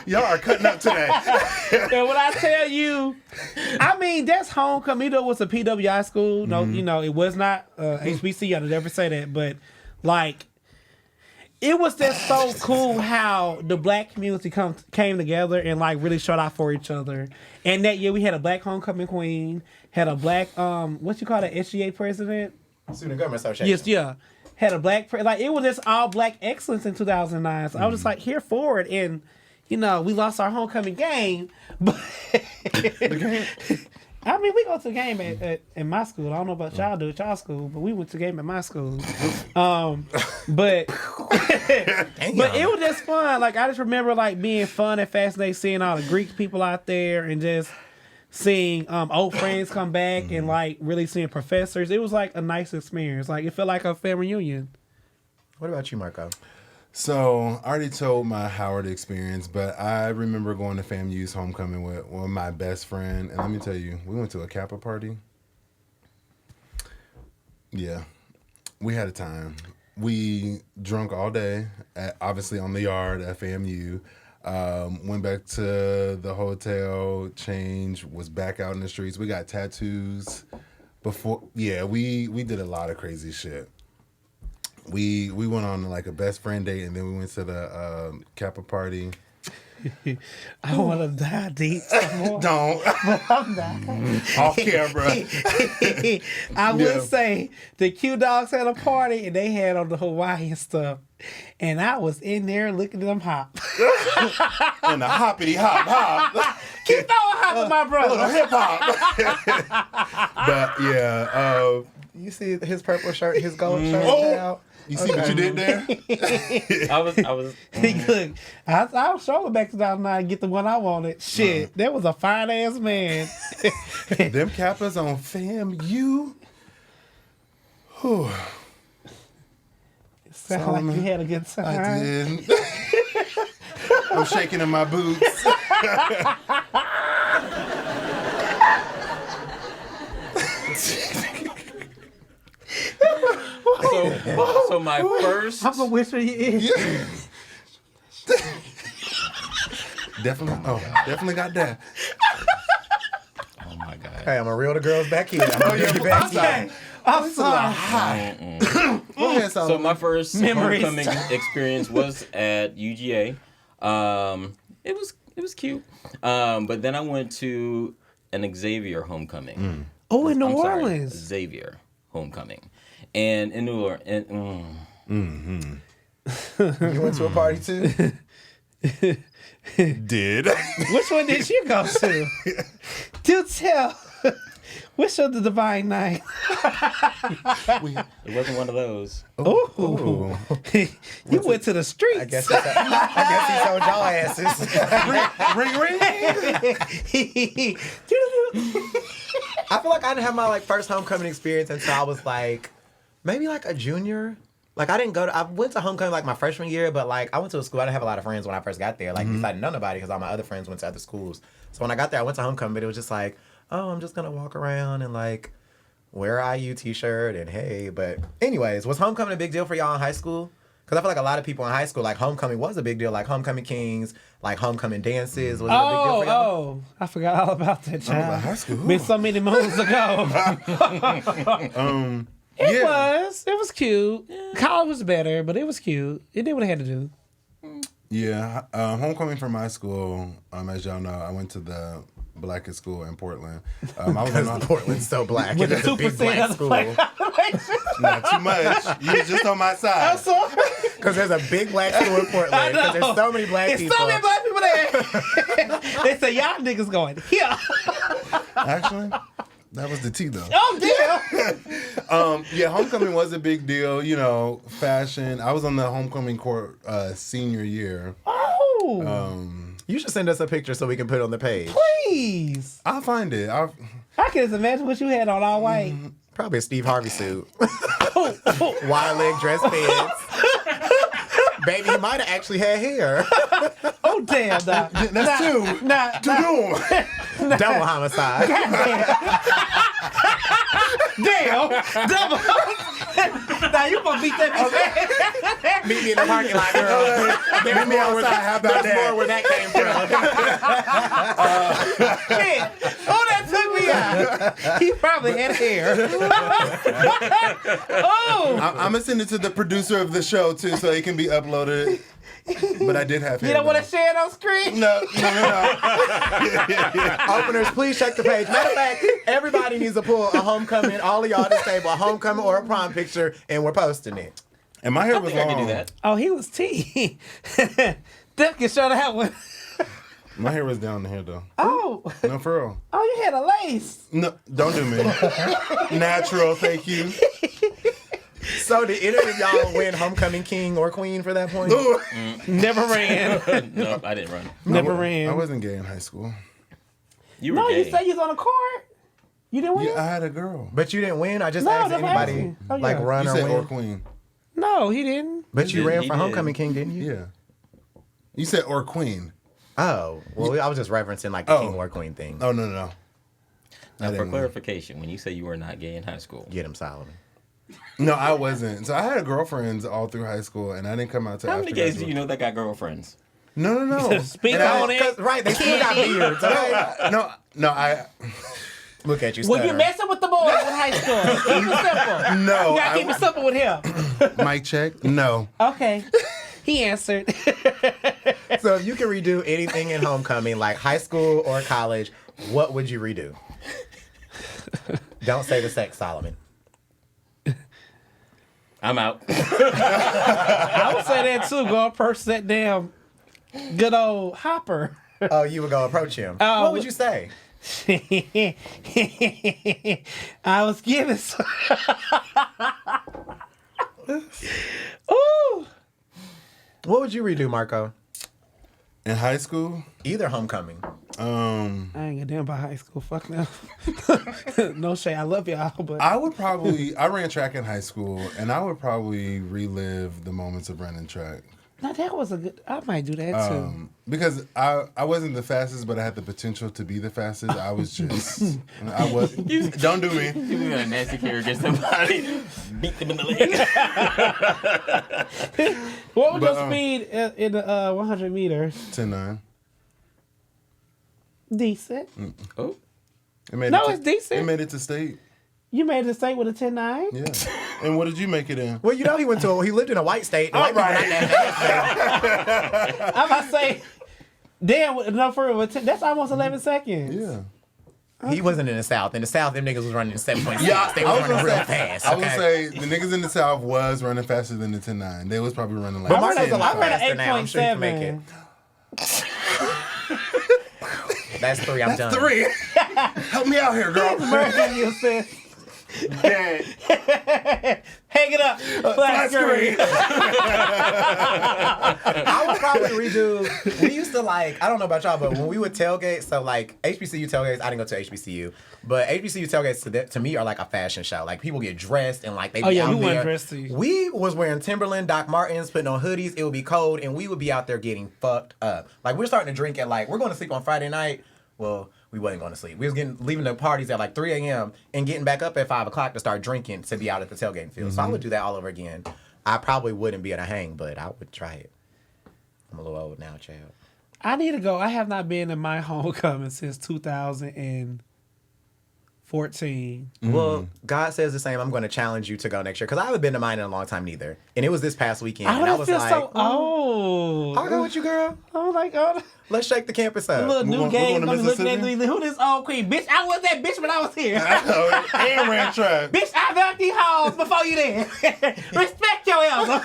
Y'all are cutting up today. And when I tell you, I mean, that's homecoming. It was a PWI school. No, you know, it was not HBC. I'd never say that, but like, it was just so cool how the black community came together and like really showed out for each other. And that year we had a black homecoming queen, had a black what you call it, SGA president. Student Government Association. Yes, yeah. Had a black like it was just all black excellence in 2009. So I was just like here for it, and you know we lost our homecoming game, but I mean we go to the game at my school. I don't know about y'all do at y'all school, but we went to the game at my school. But it was just fun. Like I just remember like being fun and fascinating, seeing all the Greek people out there and just seeing old friends come back and like really seeing professors. It was like a nice experience. Like it felt like a family reunion. What about you, Marco? So I already told my Howard experience, but I remember going to FAMU's homecoming with one of my best friend, and let me tell you, we went to a Kappa party. Yeah, we had a time. We drunk all day, obviously on the yard at FAMU. Went back to the hotel, changed, was back out in the streets. We got tattoos before. Yeah, we did a lot of crazy shit. We went on like a best friend date, and then we went to the Kappa party. I want to dive deep some more. Don't. I'm not. Off camera. I would say the Q Dogs had a party and they had on the Hawaiian stuff. And I was in there looking at them hop. And the hoppity hop. Keep throwing hop, my brother. A little hip hop. But yeah. You see his purple shirt, his gold shirt now? You see what you did there? I was. Look, I was strolling back to 2009 to get the one I wanted. Shit, that was a fine ass man. Them Kappas on FAMU. Whew. Sound like you had a good time. I did. I'm shaking in my boots. So my first. I'm gonna whisper your ear. Yeah. Definitely got that. Oh my god. Hey, I'm gonna reel the girls back in. I'm gonna get back Okay. I'm sorry. Go ahead, So my first Memories. homecoming experience was at UGA. It was cute. But then I went to an Xavier homecoming. Oh, in New I'm sorry, Orleans. Xavier homecoming. And in New Orleans. You went to a party too? Did. Which one did you go to? Do tell. Which of the Divine Night? It wasn't one of those. Ooh. You went to the streets. I guess he told y'all asses. Ring. I feel like I didn't have my like first homecoming experience until I was like maybe like a junior. Like I went to homecoming like my freshman year, but like I went to a school. I didn't have a lot of friends when I first got there. Like I didn't know nobody because all my other friends went to other schools. So when I got there, I went to homecoming, but it was just like, oh, I'm just gonna walk around and like wear an IU t-shirt and hey. But anyways, was homecoming a big deal for y'all in high school? Because I feel like a lot of people in high school, like homecoming was a big deal. Like homecoming kings, like homecoming dances was a big deal for y'all. I forgot all about that, child. high school. Been so many moons ago. It was cute. Yeah. College was better, but it was cute. It did what it had to do. Yeah, homecoming from my school. As y'all know, I went to the blackest school in Portland. I was in Portland's so black. With It's the a big 2% black of the school. Not too much. You was just on my side. I'm sorry. Because there's a big black school in Portland. Because there's so many black There's people. so many black people there. They say, y'all niggas going here. Actually, that was the tea though. Oh, damn. Yeah, homecoming was a big deal. You know, fashion. I was on the homecoming court senior year. Oh. You should send us a picture so we can put it on the page. Please. I'll find it. I can just imagine what you had on all white. Probably a Steve Harvey suit. Wide leg dress pants. Baby, he might have actually had hair. Oh, damn. Nah. That's two. Two. Double homicide. Damn. Double. Now you gonna beat that bitch. Meet me in the parking lot, girl. There's more where that came from. Shit. Oh, that took me out. He probably had hair. Oh. I'm gonna send it to the producer of the show too, so it can be uploaded. But I did have hair. You don't want to though. share it on screen? No. Openers, please check the page. Matter of fact, everybody needs to pull a homecoming, all of y'all at this table, a homecoming or a prom picture, and we're posting it. And my hair I was think I long. can do that. Oh, he was T. Def can show that one. My hair was down here though. Oh. No, for real. Oh, you had a lace. No, don't do me. Natural, thank you. So did either of y'all win homecoming king or queen for that point? Never ran. No, I didn't run. Never ran. I wasn't gay in high school. You were No, gay. you said you was on the court. You didn't win? Yeah, I had a girl. But you didn't win? I just No, asked that's anybody asking. Oh, like yeah. run You or said win. or queen. No, he didn't. But you ran He for did. homecoming king, didn't you? Yeah. You said or queen. Oh, well, I was just referencing like the Oh. king or queen thing. Oh, no. Now, I for didn't win. clarification, when you say you were not gay in high school, Get him, Solomon. No, I wasn't. So I had girlfriends all through high school, and I didn't come out to how after many gays do graduation. you know that got girlfriends? No. Speak And I- on it. 'Cause, right, they still got beards. Okay? No, I... Look at you, Well, stutter. you messing with the boys in high school. Keep it simple. No. You gotta keep it simple with him. Mic check? No. Okay. He answered. So if you could redo anything in homecoming, like high school or college, what would you redo? Don't say the sex, Solomon. I'm out. I would say that too. Go approach that damn good old Hopper. Oh, you would go approach him. Oh, What would you say? I was giving some. Ooh. What would you redo, Marco? In high school? Either homecoming. I ain't gonna damn about high school. Fuck no. No shade. I love y'all, but I would probably... I ran track in high school, and I would probably relive the moments of running track. now that was a good. I might do that too. Because I wasn't the fastest, but I had the potential to be the fastest. I was just... I was... Don't do me. You was gonna nasty carry against somebody, beat them in the leg. What was but, your speed in the 100 meters? 10-9. Decent. Oh, It made No, it to, it's decent. It made it to state. You made the state with a 10-9? Yeah. And what did you make it in? Well, you know he lived in a white state. And white people not that I'm about to say, damn, no, for real, that's almost 11 seconds. Yeah. fast. He wasn't in the South. In the South, them niggas was running 7.6. Yeah, They I was was running gonna real say- fast. I was Okay? gonna say the niggas in the South was running faster than the 10-9. They was probably running like But Marco's a lot I ran faster an now. I'm sure you can make it. 8.7. That's 3. I'm done. 3. Help me out here, girl. Murder yourself. Dead. Hang it up. Flat screen. I would probably redo. We used to like. I don't know about y'all, but when we would tailgate, so like HBCU tailgates. I didn't go to HBCU, but HBCU tailgates to me are like a fashion show. Like people get dressed and like they. Oh, be yeah, out we weren't there. dressed to you. We was wearing Timberland, Doc Martens, putting on hoodies. It would be cold, and we would be out there getting fucked up. Like we're starting to drink at like we're going to sleep on Friday night. Well, we wasn't going to sleep. We was leaving the parties at like 3 a.m. and getting back up at 5 o'clock to start drinking to be out at the tailgating field. So I would do that all over again. I probably wouldn't be at a hang, but I would try it. I'm a little old now, child. I need to go. I have not been in my homecoming since 2014. Well, God says the same. I'm going to challenge you to go next year because I haven't been to mine in a long time neither. And it was this past weekend. I and I don't was feel like, so old. I'll go with you, girl. I'm like, oh, Let's shake the campus up. little new going gang. to I'm looking at Mississippi? who this old queen. Bitch, I was that bitch when I was here. And ran track. Bitch, I built these halls before you did. Respect your elder.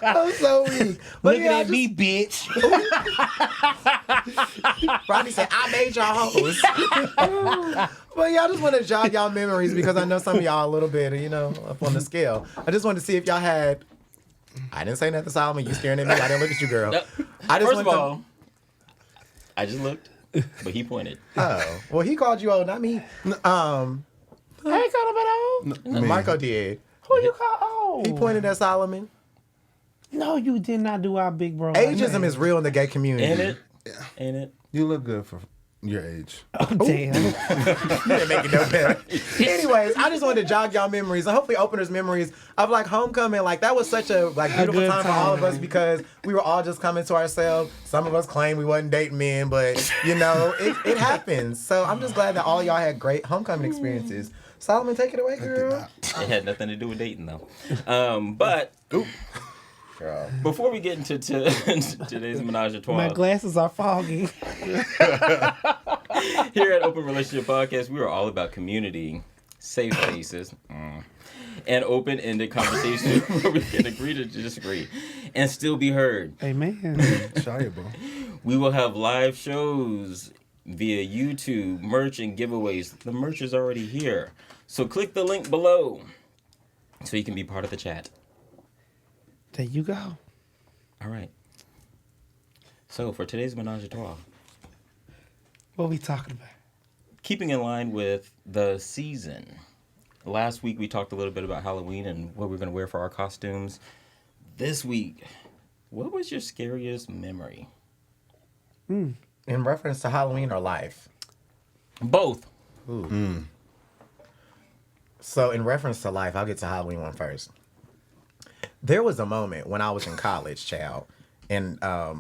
I'm so weak. But Looking at me, bitch. Rodney said, I made y'all hoes. But y'all just want to jog y'all memories because I know some of y'all a little bit, up on the scale. I just wanted to see if y'all had. I didn't say nothing to Solomon. You staring at me. I didn't look at you, girl. no. I just First of wanted to- all, I just looked, but he pointed. Oh, well, he called you old, not me. I ain't called him at old. Me. Marco did. Who you call old? He pointed at Solomon. No, you did not do our big bro. Ageism is real in the gay community. Ain't it? Ain't it? You look good for your age. Oh, damn. You didn't make it no better. Anyways, I just wanted to jog y'all memories and hopefully openers memories of like homecoming. Like that was such a like beautiful good time for all of us time. because we were all just coming to ourselves. Some of us claimed we wasn't dating men, but you know, it happens. So I'm just glad that all of y'all had great homecoming experiences. Solomon, take it away, girl. It had nothing to do with dating though. But Girl. before we get into today's menage a trois, My glasses are foggy. here at Open Relationship Podcast, we are all about community, safe spaces, and open-ended conversations where we can agree to disagree and still be heard. Amen. Shiable. We will have live shows via YouTube, merch, and giveaways. The merch is already here. So click the link below so you can be part of the chat. There you go. All right. So for today's menage a trois, What we talking about? keeping in line with the season. Last week we talked a little bit about Halloween and what we're going to wear for our costumes. This week, what was your scariest memory? In reference to Halloween or life? Both. So in reference to life, I'll get to Halloween one first. There was a moment when I was in college, child, and I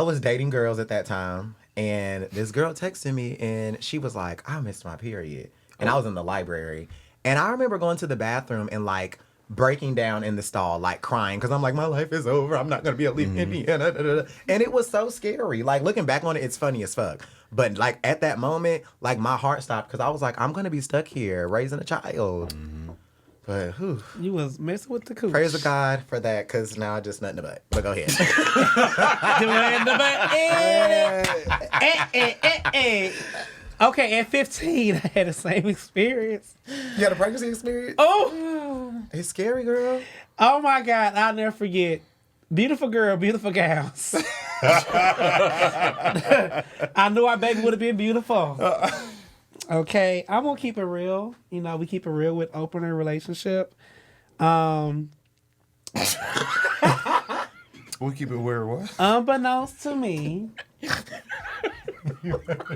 was dating girls at that time, and this girl texted me, and she was like, I missed my period. And I was in the library, and I remember going to the bathroom and, like, breaking down in the stall, like, crying, because I'm like, my life is over. I'm not going to be able to leave Indiana. Da, da, da. And it was so scary. Like, looking back on it, it's funny as fuck. But, like, at that moment, like, my heart stopped, because I was like, I'm going to be stuck here raising a child. But, whew. You was messing with the cooch. Praise the God for that, because now just nothing but. But go ahead. Okay, at 15, I had the same experience. You had a pregnancy experience? Oh, It's scary, girl. oh my God, I'll never forget. Beautiful girl, beautiful gowns. I knew our baby would have been beautiful. Okay, I'm gonna keep it real. You know, we keep it real with opener relationship. We keep it where it was. Unbeknownst to me,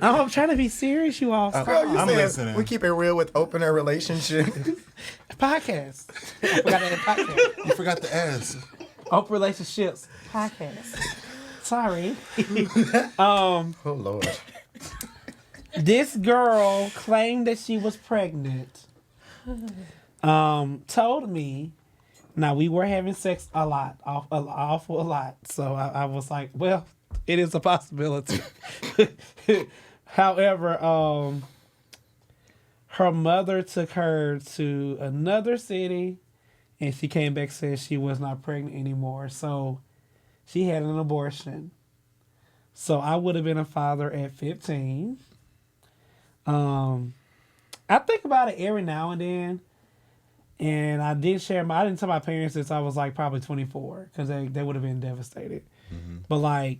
I'm trying to be serious. You all stop. Girl, you I'm said listening. we keep it real with opener relationship. Podcast. I forgot that podcast. You forgot the S. Open relationships podcast. Sorry. Oh, Lord. This girl claimed that she was pregnant. Told me. Now we were having sex a lot, awful a lot. So I was like, well, it is a possibility. However, her mother took her to another city, and she came back saying she was not pregnant anymore. So she had an abortion. So I would have been a father at 15. I think about it every now and then. And I didn't tell my parents since I was like probably 24 because they would have been devastated. Mm-hmm. But like,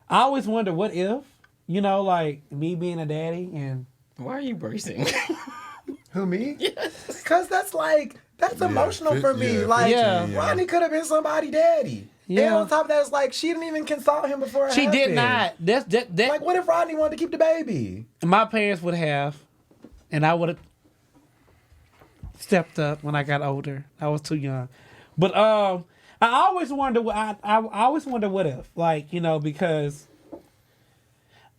I always wonder what if, you know, like me being a daddy and. Why are you bracing? Who, me? Yes. Because that's emotional for me. Yeah, like, 15, Rodney could have been somebody's daddy. Yeah. And on top of that, it's like, she didn't even consult him before it She happened. did not. That Like, what if Rodney wanted to keep the baby? my parents would have, and I would have stepped up when I got older. I was too young, but I always wonder. I always wonder what if, like, you know, because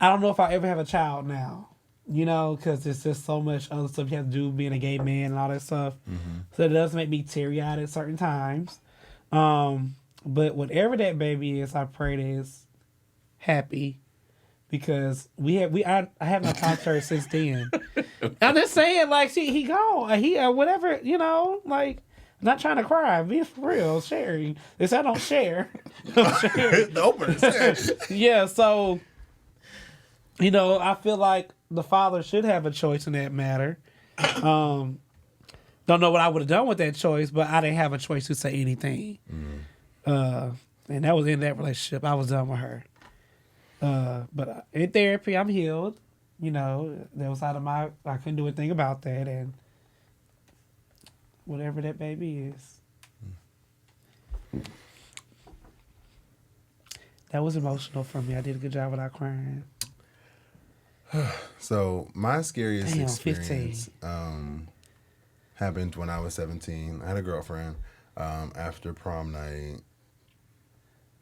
I don't know if I ever have a child now, you know, because it's just so much other stuff you have to do being a gay man and all that stuff. Mm-hmm. So it does make me teary-eyed at certain times. But whatever that baby is, I pray that it's happy. Because I haven't talked to her since then. I'm just saying, like, he gone. He whatever, you know, like, I'm not trying to cry. Being for real, sharing. This I don't share. The opener. Yeah, so, you know, I feel like the father should have a choice in that matter. Don't know what I would have done with that choice, but I didn't have a choice to say anything. And that was in that relationship. I was done with her. But in therapy, I'm healed. You know, that was out of I couldn't do anything about that. And whatever that baby is. That was emotional for me. I did a good job without crying. So my scariest Damn, experience happened when I was 17. I had a girlfriend. After prom night,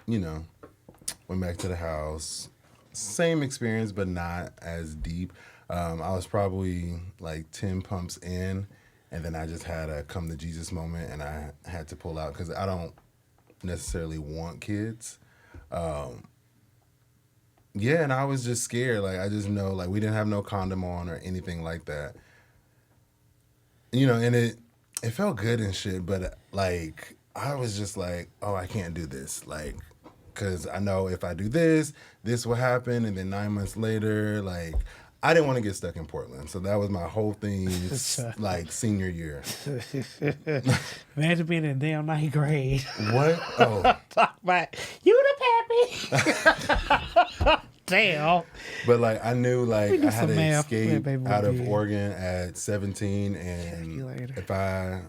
went back to the house. Same experience, but not as deep. I was probably like 10 pumps in, and then I just had a come to Jesus moment, and I had to pull out because I don't necessarily want kids. Yeah, and I was just scared. Like, I just know, like, we didn't have no condom on or anything like that. And it felt good and shit, but, like, I was just like, oh, I can't do this. Like, because I know if I do this will happen. And then 9 months later, like, I didn't want to get stuck in Portland. So that was my whole thing, like, senior year. Imagine being in damn ninth grade. What? Oh. Talk about, you the pappy. Damn. But, like, I knew, like, I had to escape out of did. Oregon at 17. And if I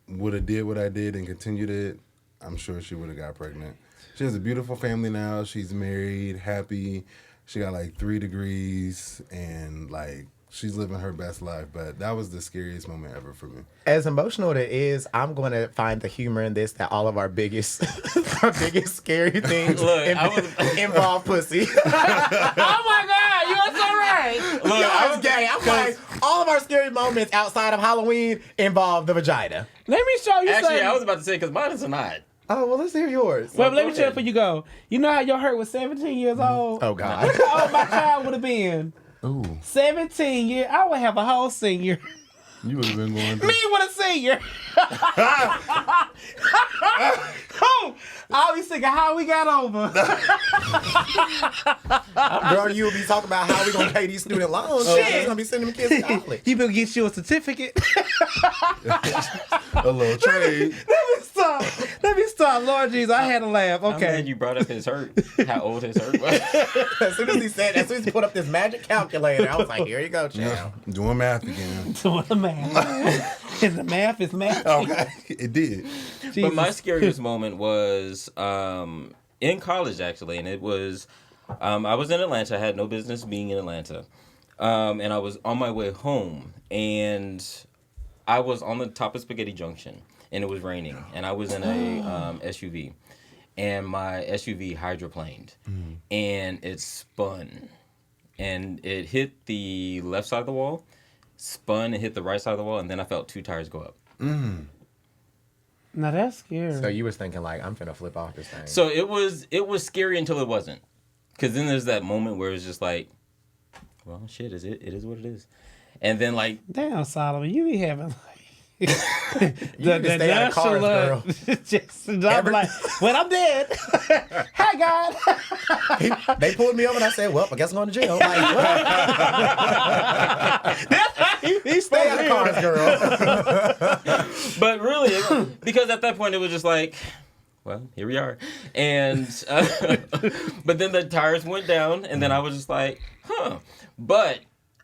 would have did what I did and continued it, I'm sure she would have got pregnant. She has a beautiful family now. She's married, happy. She got like 3 degrees and like she's living her best life. But that was the scariest moment ever for me. As emotional as it is, I'm going to find the humor in this that all of our biggest scary things involve pussy. Oh my God, you are so right. Look, I was gay. I'm like, all of our scary moments outside of Halloween involve the vagina. Let me show you Actually, something. I was about to say because mine is not. Oh, well, let's hear yours. Well, let go me tell you ahead. before you go. You know how your hurt was 17 years old? Oh, God. Look how old my child would have been. Ooh, 17 years. I would have a whole senior. you would have been going through. Me with a senior. I was thinking how we got over. Girl, you will be talking about how we going to pay these student loans. Shit. We're going to be sending them kids to college. You better get you a certificate. A little trade. Let me stop. Lord Jesus, I had to laugh. I'm glad Okay. you brought up his hurt. How old his hurt was. As soon as he put up this magic calculator, I was like, here you go, child. Doing math again. Doing the math. And the math is math. Okay. It did. But my scariest moment was in college, actually. And it was, I was in Atlanta. I had no business being in Atlanta. And I was on my way home. And I was on the top of Spaghetti Junction. And it was raining. And I was in a SUV. And my SUV hydroplaned. And it spun. And it hit the left side of the wall, spun and hit the right side of the wall. And then I felt 2 tires go up. Now that's scary. So you was thinking, like, I'm finna flip off this thing. So it was scary until it wasn't. Because then there's that moment where it's just like, well, shit, it is what it is. And then, like, Damn, Solomon, you be having like You need to stay out of cars, girl. just I'm like, well, I'm dead. Hi, God. They pulled me over and I said, well, I guess I'm going to jail. Like, what? he Stay out of cars, girl. but really, because at that point it was just like, well, here we are. And, but then the tires went down and then I was just like, huh. But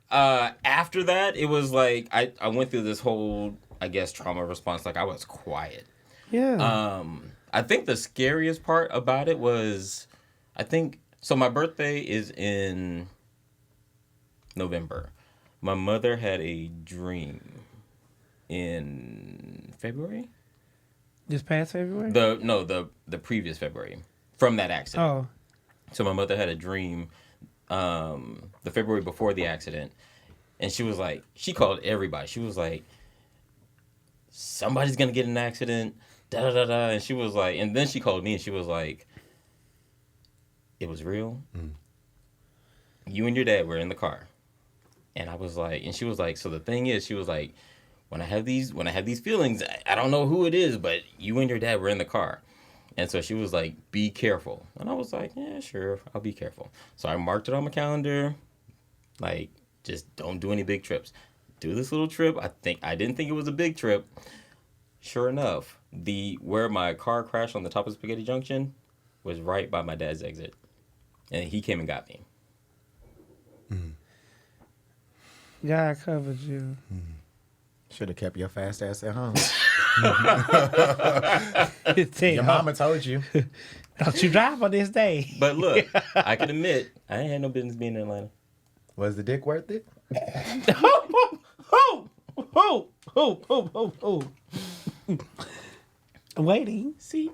after that, it was like, I went through this whole, I guess, trauma response. Like, I was quiet. Yeah. I think the scariest part about it was, so my birthday is in November. My mother had a dream in February? This past February? The previous February from that accident. Oh. So my mother had a dream the February before the accident. And she was like, she called everybody. She was like, somebody's going to get in an accident, da-da-da-da. And she was like, and then she called me and she was like, it was real. You and your dad were in the car. And I was like, and she was like, so the thing is, she was like, when I have these feelings, I don't know who it is, but you and your dad were in the car. And so she was like, be careful. And I was like, yeah, sure, I'll be careful. So I marked it on my calendar, like, just don't do any big trips. Do this little trip. I didn't think it was a big trip. Sure enough, where my car crashed on the top of Spaghetti Junction was right by my dad's exit. And he came and got me. God covered you. Should have kept your fast ass at home. Your Your mama told you. Don't you drive on this day? But look, I can admit, I ain't had no business being in Atlanta. Was the dick worth it? I'm waiting. See?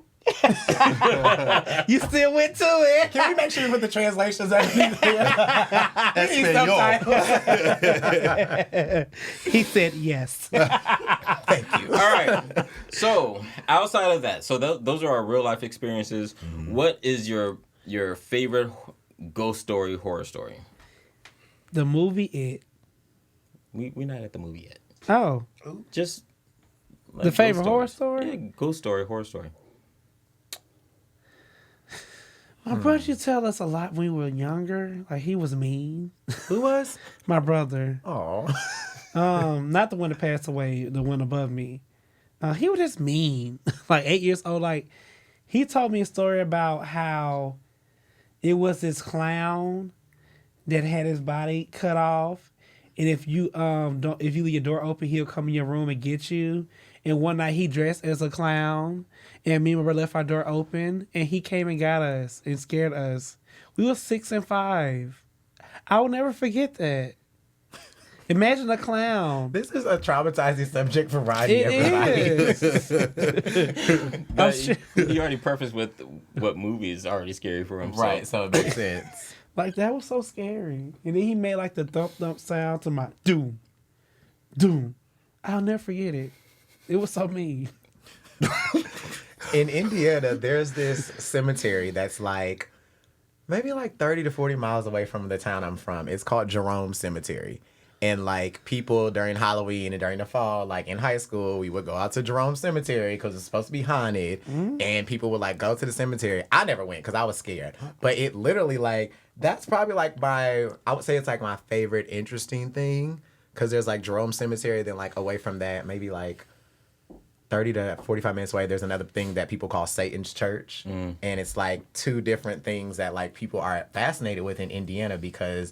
You still went to it. Can we make sure you put the translations underneath He said yes. Thank you. All right. So outside of that, so those are our real life experiences. Mm-hmm. What is your favorite ghost story, horror story? The movie It. We're not at the movie yet. Oh. Just like the favorite horror stories. story? Yeah, ghost story, horror story. My brother used to tell us a lot when we were younger. Like, he was mean. Who was? My brother. Oh. Not the one that passed away, the one above me. He was just mean. Like, 8 years old. Like, he told me a story about how it was this clown that had his body cut off. And if you leave your door open, he'll come in your room and get you. And one night he dressed as a clown, and me and my brother left our door open, and he came and got us and scared us. We were 6 and 5. I will never forget that. Imagine a clown. This is a traumatizing subject for Rodney. It is. But you already prefaced with what movie is already scary for him. Right, so it makes sense. Like, that was so scary. And then he made like the thump thump sound to my doom. Doom. I'll never forget it. It was so mean. In Indiana, there's this cemetery that's like maybe like 30 to 40 miles away from the town I'm from. It's called Jerome Cemetery. And like people during Halloween and during the fall, like in high school, we would go out to Jerome Cemetery because it's supposed to be haunted. Mm-hmm. And people would like go to the cemetery. I never went because I was scared. But it literally like, that's probably like I would say it's like my favorite interesting thing. Because there's like Jerome Cemetery, then like away from that, maybe like 30 to 45 minutes away, there's another thing that people call Satan's Church. Mm. And it's like two different things that like people are fascinated with in Indiana because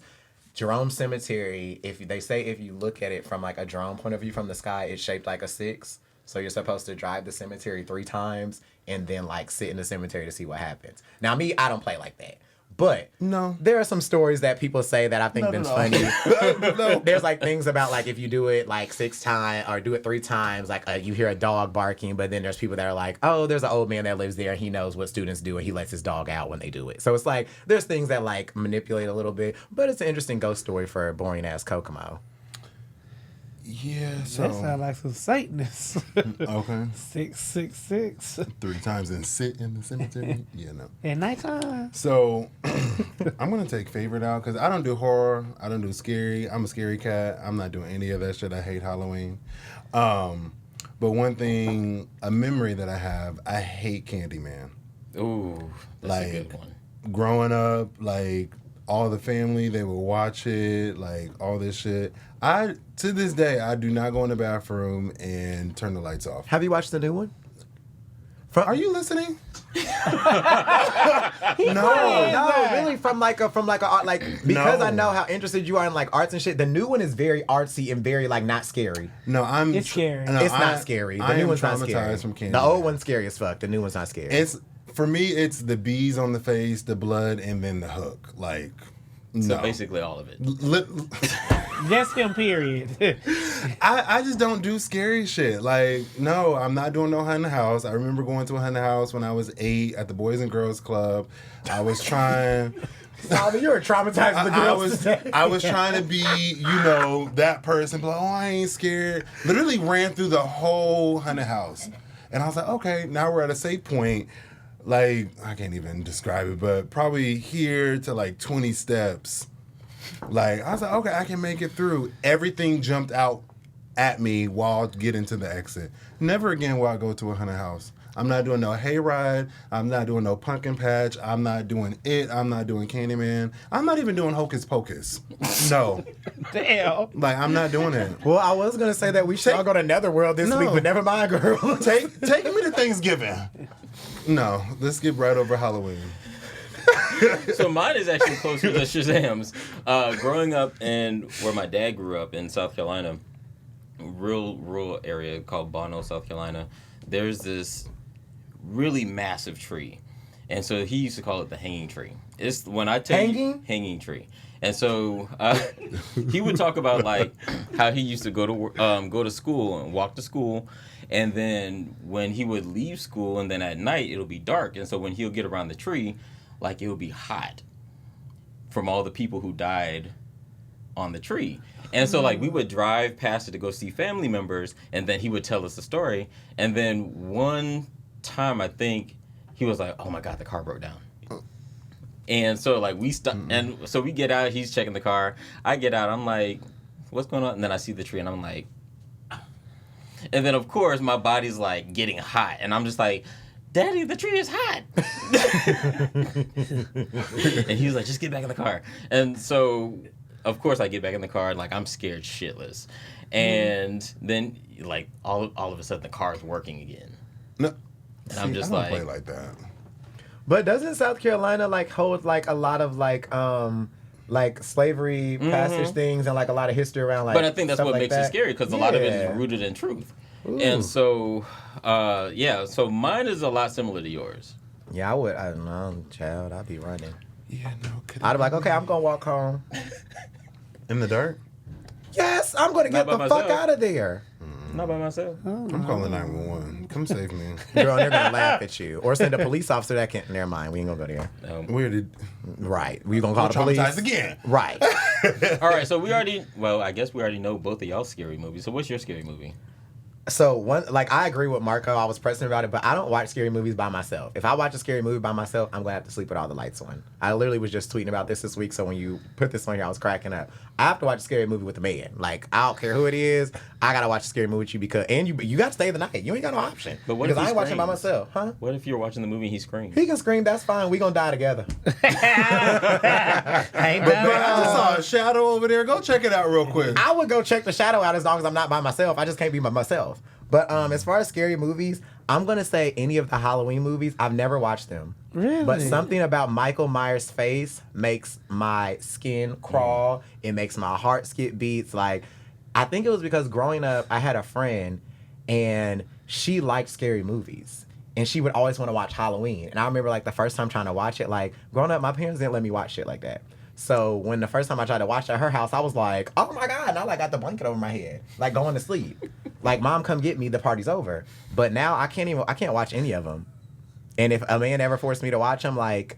Jerome Cemetery, if you look at it from like a drone point of view from the sky, it's shaped like a 6. So you're supposed to drive the cemetery 3 times and then like sit in the cemetery to see what happens. Now me, I don't play like that. But no, there are some stories that people say that I think been funny. No. There's like things about like if you do it like 6 times or do it 3 times, like you hear a dog barking. But then there's people that are like, oh, there's an old man that lives there and he knows what students do and he lets his dog out when they do it. So it's like there's things that like manipulate a little bit, but it's an interesting ghost story for a boring ass Kokomo. Yeah, so that sounds like some Satanists. Okay. 666. 3 times and sit in the cemetery. Yeah, no. At nighttime. So I'm gonna take favorite out because I don't do horror. I don't do scary. I'm a scary cat. I'm not doing any of that shit. I hate Halloween. But one thing, a memory that I have, I hate Candyman. Ooh, that's like, a good one. Growing up, like all the family, they would watch it, like all this shit. To this day, I do not go in the bathroom and turn the lights off. Have you watched the new one? Are you listening? No, really. From like because No. I know how interested you are in like arts and shit. The new one is very artsy and very like not scary. No, It's scary. It's not scary. The new one's not scary. From Candyman. The old one's scary as fuck. The new one's not scary. For me, it's the bees on the face, the blood, and then the hook. Like, So no. basically all of it. That's him, period. I just don't do scary shit. Like, no, I'm not doing no haunted house. I remember going to a haunted house when I was 8 at the Boys and Girls Club. I was trying... Solomon, you were traumatized the girls. I was trying to be, that person. But like, oh, I ain't scared. Literally ran through the whole haunted house. And I was like, okay, now we're at a safe point. Like, I can't even describe it, but probably here to like 20 steps. Like, I was like, okay, I can make it through. Everything jumped out at me while getting to the exit. Never again will I go to a haunted house. I'm not doing no hayride. I'm not doing no pumpkin patch. I'm not doing it. I'm not doing Candyman. I'm not even doing Hocus Pocus. No. Damn. Like, I'm not doing it. Well, I was going to say that we should all go to Netherworld this week, but never mind, girl. Take me to Thanksgiving. No, let's get right over Halloween. So mine is actually closer to Shazam's. Growing up in where my dad grew up in South Carolina, real rural area called Bono, South Carolina, there's this really massive tree. And so he used to call it the hanging tree. It's when I tell you hanging tree. And so he would talk about like how he used to go to school and walk to school, and then when he would leave school and then at night it'll be dark, and so when he'll get around the tree, like it would be hot from all the people who died on the tree. And so like we would drive past it to go see family members, and then he would tell us the story. And then one time I think he was like, "Oh my God, the car broke down." And so like we stop, and so we get out. He's checking the car. I get out. I'm like, "What's going on?" And then I see the tree, and I'm like, and then of course my body's like getting hot, and I'm just like, "Daddy, the tree is hot." And he was like, "Just get back in the car." And so of course I get back in the car, and like I'm scared shitless. And then like all of a sudden the car's working again. No. And I'm just I don't like, play like that. But doesn't South Carolina like hold like a lot of like slavery passage things and like a lot of history around like? But I think that's stuff what like makes that? it scary, because a lot of it Yeah. is rooted in truth. Ooh. And so, so mine is a lot similar to yours. Yeah, I don't know, child. I'd be running. Yeah, no. I'd be like, okay, I'm gonna walk home. In the dark? Yes, I'm gonna Not get by the fuck myself. out of there. Not by myself. I'm calling 911. Come save me. Girl, they're gonna laugh at you. Or send a police officer that can't. Never mind, we ain't gonna go there. Where did... Right. We gonna call the police. Traumatized again. Right. All right, so I guess we already know both of y'all's scary movies. So what's your scary movie? So I agree with Marco. I was pressing about it, but I don't watch scary movies by myself. If I watch a scary movie by myself, I'm gonna have to sleep with all the lights on. I literally was just tweeting about this week, so when you put this on here, I was cracking up. I have to watch a scary movie with a man. Like, I don't care who it is, I gotta watch a scary movie with you because you gotta stay the night. You ain't got no option. But what because if he I ain't watching by screams? myself, huh? What if you're watching the movie and he screams? He can scream. That's fine. We gonna die together. I ain't Man, I done. just saw a shadow over there. Go check it out real quick. I would go check the shadow out as long as I'm not by myself. I just can't be by myself. But as far as scary movies, I'm gonna say any of the Halloween movies. I've never watched them. Really? But something about Michael Myers' face makes my skin crawl. It makes my heart skip beats. Like, I think it was because growing up, I had a friend, and she liked scary movies. And she would always want to watch Halloween. And I remember, like, the first time trying to watch it, like, growing up, my parents didn't let me watch shit like that. So when the first time I tried to watch it at her house, I was like, oh my God, and I like got the blanket over my head, like going to sleep. Like, Mom, come get me, the party's over. But now I can't watch any of them. And if a man ever forced me to watch them, like,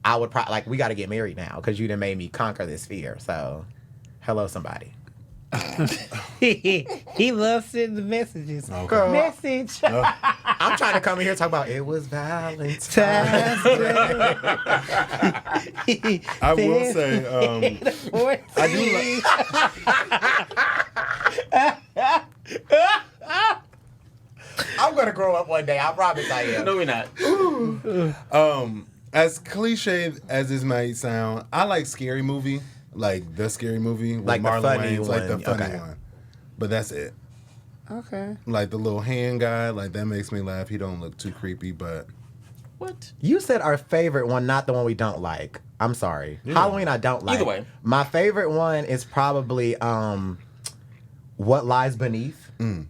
I would probably, like, we got to get married now because you done made me conquer this fear. So, hello, somebody. He loves sending the messages. Okay. Girl, Message. I'm trying to come in here and talk about it was Valentine's Times Day. I will say, I do I'm going to grow up one day. I promise I am. No, we're not. as cliche as this might sound, I like scary movie, like the scary movie with Like the Marlon funny Wayans, like the one, funny okay. one. But that's it. Okay. Like the little hand guy, like that makes me laugh. He don't look too creepy, but What? You said our favorite one, not the one we don't like. I'm sorry. Yeah. Halloween I don't like. Either way. My favorite one is probably What Lies Beneath.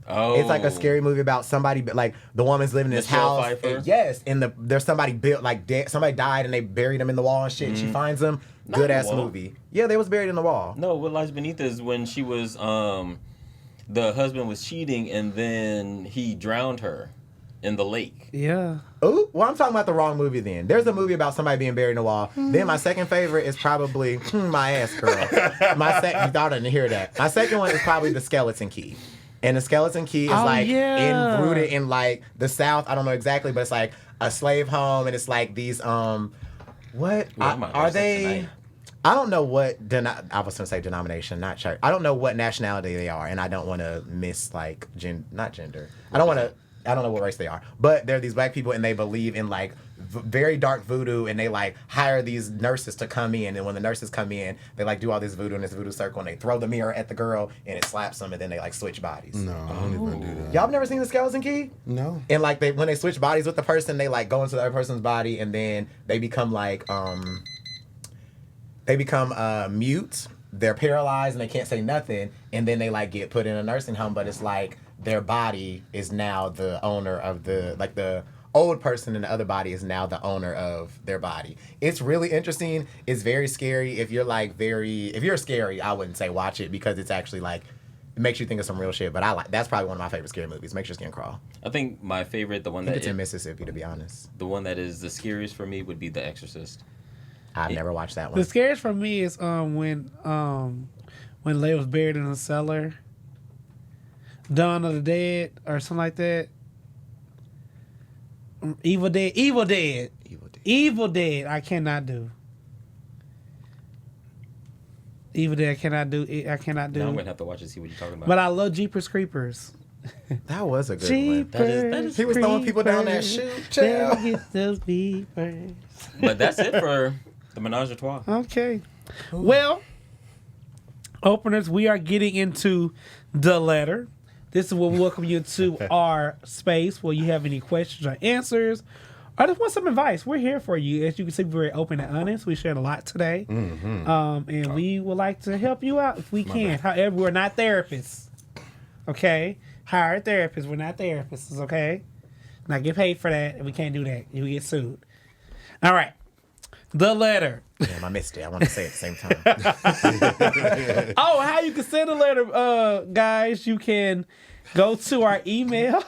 Oh. It's like a scary movie about somebody, like the woman's living in this Michelle house. Pfeiffer? And yes, and there's somebody built like dead. Somebody died and they buried him in the wall and shit. And she finds them. Not Good in the ass wall. movie. Yeah, they was buried in the wall. No, what lies beneath is when she was, the husband was cheating and then he drowned her in the lake. Yeah. Ooh, well, I'm talking about the wrong movie then. There's a movie about somebody being buried in the wall. Then my second favorite is probably My Ass Girl. You thought I didn't hear that. My second one is probably The Skeleton Key. And The Skeleton Key is rooted in like the South. I don't know exactly, but it's like a slave home, and it's like these I might are watch that they? tonight. I don't know what I was gonna say denomination, not church. I don't know what nationality they are, and I don't want to miss like not gender. I don't know what race they are, but they're these black people, and they believe in like very dark voodoo, and they like hire these nurses to come in, and when the nurses come in, they like do all this voodoo in this voodoo circle, and they throw the mirror at the girl, and it slaps them, and then they like switch bodies. no, I don't even do that. Y'all have never seen The Skeleton Key? No. And like when they switch bodies with the person, they like go into the other person's body, and then they become like mute. They're paralyzed and they can't say nothing. and then they like get put in a nursing home, but it's like their body is now the owner of the old person in the other body is now the owner of their body. It's really interesting. It's very scary. If you're scary, I wouldn't say watch it because it's actually like it makes you think of some real shit. But that's probably one of my favorite scary movies. Makes your skin crawl. I think my favorite, the one that It's in Mississippi, to be honest. the one that is the scariest for me would be The Exorcist. I've never watched that one. The scariest for me is when Leigh was buried in a cellar. Dawn of the Dead or something like that. Evil Dead. I cannot do. Evil Dead. I cannot do. Now I'm gonna have to watch and see what you're talking about. But I love Jeepers Creepers. That was a good one. Jeepers He was throwing people down that chute. Chill. Hit those beepers. But that's it for the Menage a Trois. Okay. Well, openers, we are getting into the letter. This is where we welcome you to our space where you have any questions or answers or just want some advice. We're here for you. As you can see, we're very open and honest. We shared a lot today. And we would like to help you out if we can. However, we're not therapists. Okay? Hire a therapist. We're not therapists. Okay? Not get paid for that. And we can't do that. You get sued. All right. The letter. Damn, I missed it. I want to say it at the same time. Oh, how you can send a letter, guys. You can go to our email at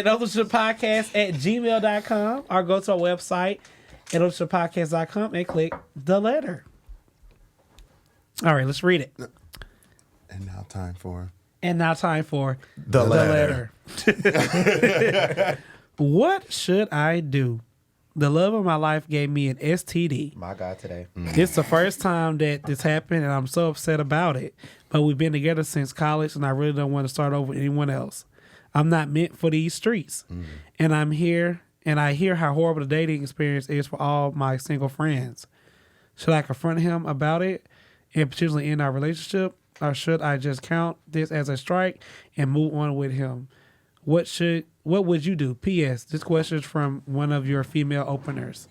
openrelationshippodcast@gmail.com or go to our website at openrelationshippodcast.com and click the letter. All right, let's read it. And now time for The letter. What should I do? The love of my life gave me an STD. My God, today. It's the first time that this happened, and I'm so upset about it. But we've been together since college, and I really don't want to start over with anyone else. I'm not meant for these streets. And I'm here, and I hear how horrible the dating experience is for all my single friends. Should I confront him about it and potentially end our relationship? Or should I just count this as a strike and move on with him? What would you do? P.S. This question is from one of your female openers.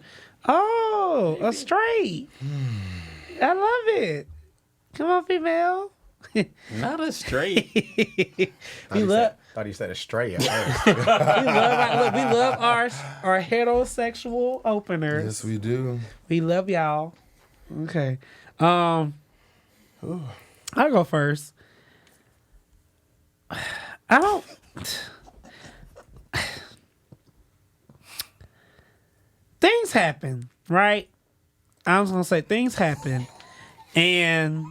Oh, a straight. I love it. Come on, female. Not a straight. Thought you said a stray at first. we love our heterosexual openers. Yes, we do. We love y'all. Okay. I'll go first. Things happen, right? I was going to say things happen. And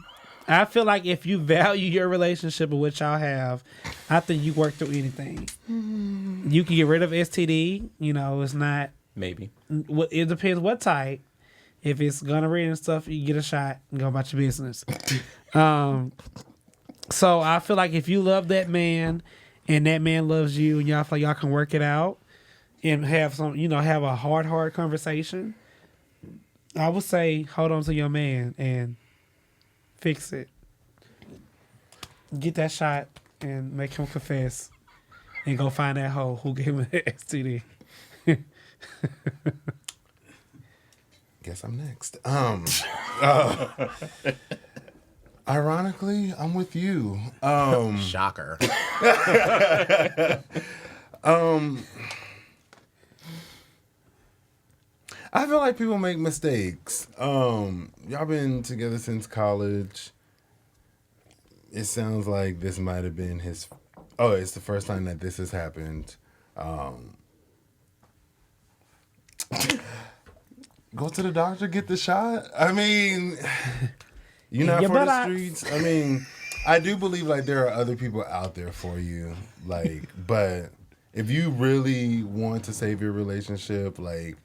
I feel like if you value your relationship and what y'all have, I think you work through anything. You can get rid of STD. You know, it's not... Maybe. It depends what type. If it's gonorrhea and stuff, you get a shot and go about your business. So I feel like if you love that man and that man loves you and y'all feel like y'all can work it out and have have a hard conversation, I would say hold on to your man and fix it. Get that shot and make him confess and go find that hoe who gave him an STD. Guess I'm next. Ironically, I'm with you. Shocker. I feel like people make mistakes. Y'all been together since college. It sounds like this might have been his... Oh, it's the first time that this has happened. Go to the doctor, get the shot. I mean, you're not for the streets. I mean, I do believe like there are other people out there for you. Like, but if you really want to save your relationship, like,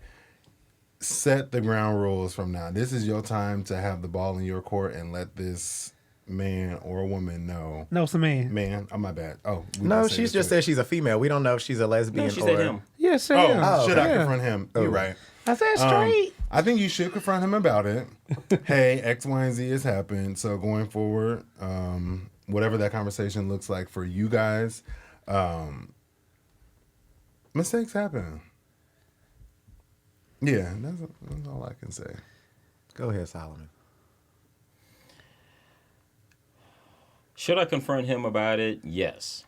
set the ground rules from now. This is your time to have the ball in your court and let this man or woman know. No, it's a man. Man, oh my bad. Oh, No, she's just said she's a female. We don't know if she's a lesbian No, she said him. Yeah, say Oh, him. should I confront him? You're right. I said straight. I think you should confront him about it. Hey, X, Y, and Z has happened. So going forward, whatever that conversation looks like for you guys, mistakes happen. Yeah, that's all I can say. Go ahead, Solomon. Should I confront him about it? Yes.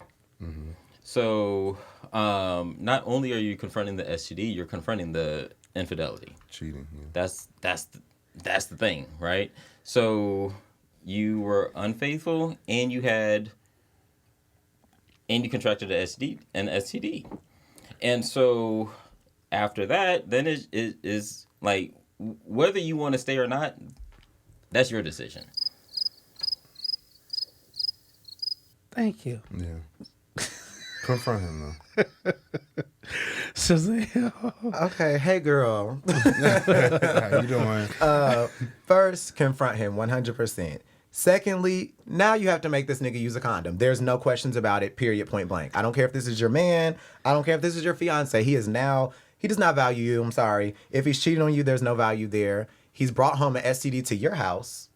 So, not only are you confronting the STD, you're confronting the infidelity. Cheating. Yeah. That's the thing, right? So you were unfaithful, and you contracted an STD, and so after that, then it is like whether you want to stay or not. That's your decision. Thank you. Yeah. Confront him though. Shazam. Okay, hey girl. How you doing? First, confront him 100%. Secondly, now you have to make this nigga use a condom. There's no questions about it, period, point blank. I don't care if this is your man. I don't care if this is your fiance. He does not value you. I'm sorry. If he's cheating on you, there's no value there. He's brought home an STD to your house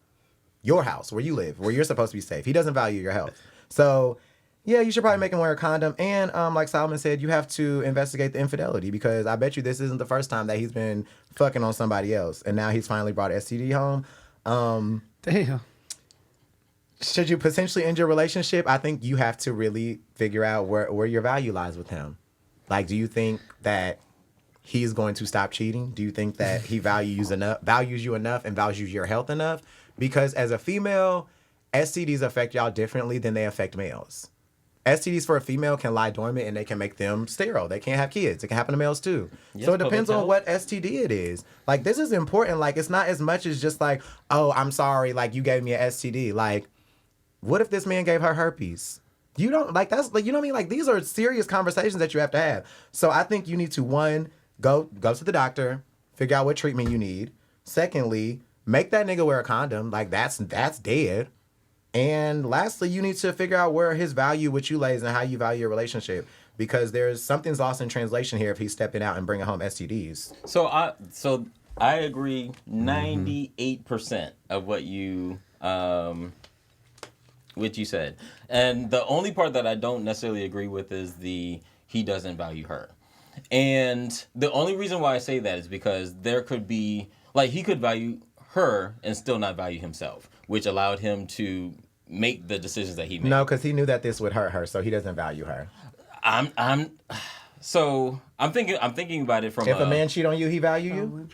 where you live, where you're supposed to be safe. He doesn't value your health. So, yeah, you should probably make him wear a condom. And like Solomon said, you have to investigate the infidelity, because I bet you this isn't the first time that he's been fucking on somebody else. And now he's finally brought an STD home. Damn. Should you potentially end your relationship? I think you have to really figure out where your value lies with him. Like, do you think that he's going to stop cheating? Do you think that he values you enough and values your health enough? Because as a female, STDs affect y'all differently than they affect males. STDs for a female can lie dormant and they can make them sterile. They can't have kids. It can happen to males too. Yes, so it depends on health. what STD it is. Like, this is important. Like, it's not as much as just like, oh, I'm sorry, like, you gave me an STD. Like, what if this man gave her herpes? You don't, like, that's, like, you know what I mean? Like, these are serious conversations that you have to have. So I think you need to, one, go to the doctor, figure out what treatment you need. Secondly, make that nigga wear a condom. Like, that's dead. And lastly, you need to figure out where his value with you lays and how you value your relationship, because something's lost in translation here if he's stepping out and bringing home STDs. So I agree 98% of what you said, and the only part that I don't necessarily agree with is he doesn't value her. And the only reason why I say that is because there could be, like, he could value her and still not value himself, which allowed him to make the decisions that he made. No, because he knew that this would hurt her, so he doesn't value her. I'm thinking about it from If a man cheat on you, he value you?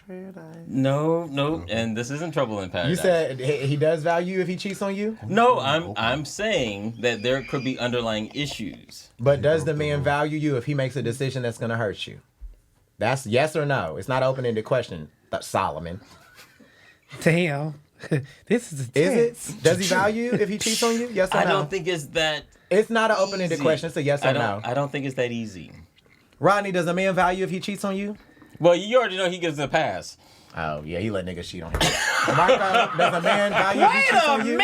No, and this isn't Trouble in Paradise. You said he does value you if he cheats on you? No, I'm saying that there could be underlying issues. But does the man value you if he makes a decision that's going to hurt you? That's yes or no. It's not an open-ended question, Solomon. Damn. This is a Is it? Does he value you if he cheats on you? Yes or no? I don't think it's that. It's not an open-ended question, so yes or no. I don't think it's that easy. Rodney, does a man value if he cheats on you? Well, you already know he gives a pass. Oh, yeah, he let niggas cheat on him. Marco, does a man value if he cheats on you?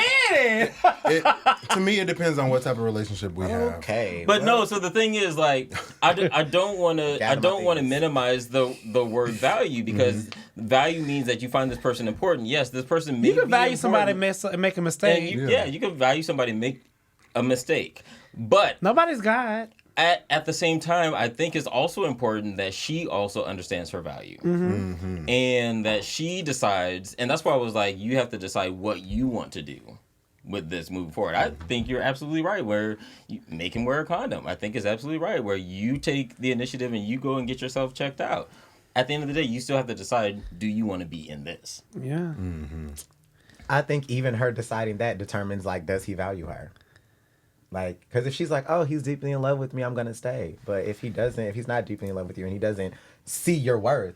To me, it depends on what type of relationship we have. Okay. But no, so the thing is, like, I don't want to minimize the word value, because value means that you find this person important. Yes, this person may You can be value somebody important, and make a mistake. and you can value somebody and make a mistake, but Nobody's God. at the same time, I think it's also important that she also understands her value, and that she decides. And that's why I was like, you have to decide what you want to do with this moving forward. I think you're absolutely right where you make him wear a condom. I think it's absolutely right where you take the initiative and you go and get yourself checked out. At the end of the day, you still have to decide, do you want to be in this? Yeah. I think even her deciding that determines, like, does he value her? Like, because if she's like, oh, he's deeply in love with me, I'm going to stay. But if he's not deeply in love with you and he doesn't see your worth.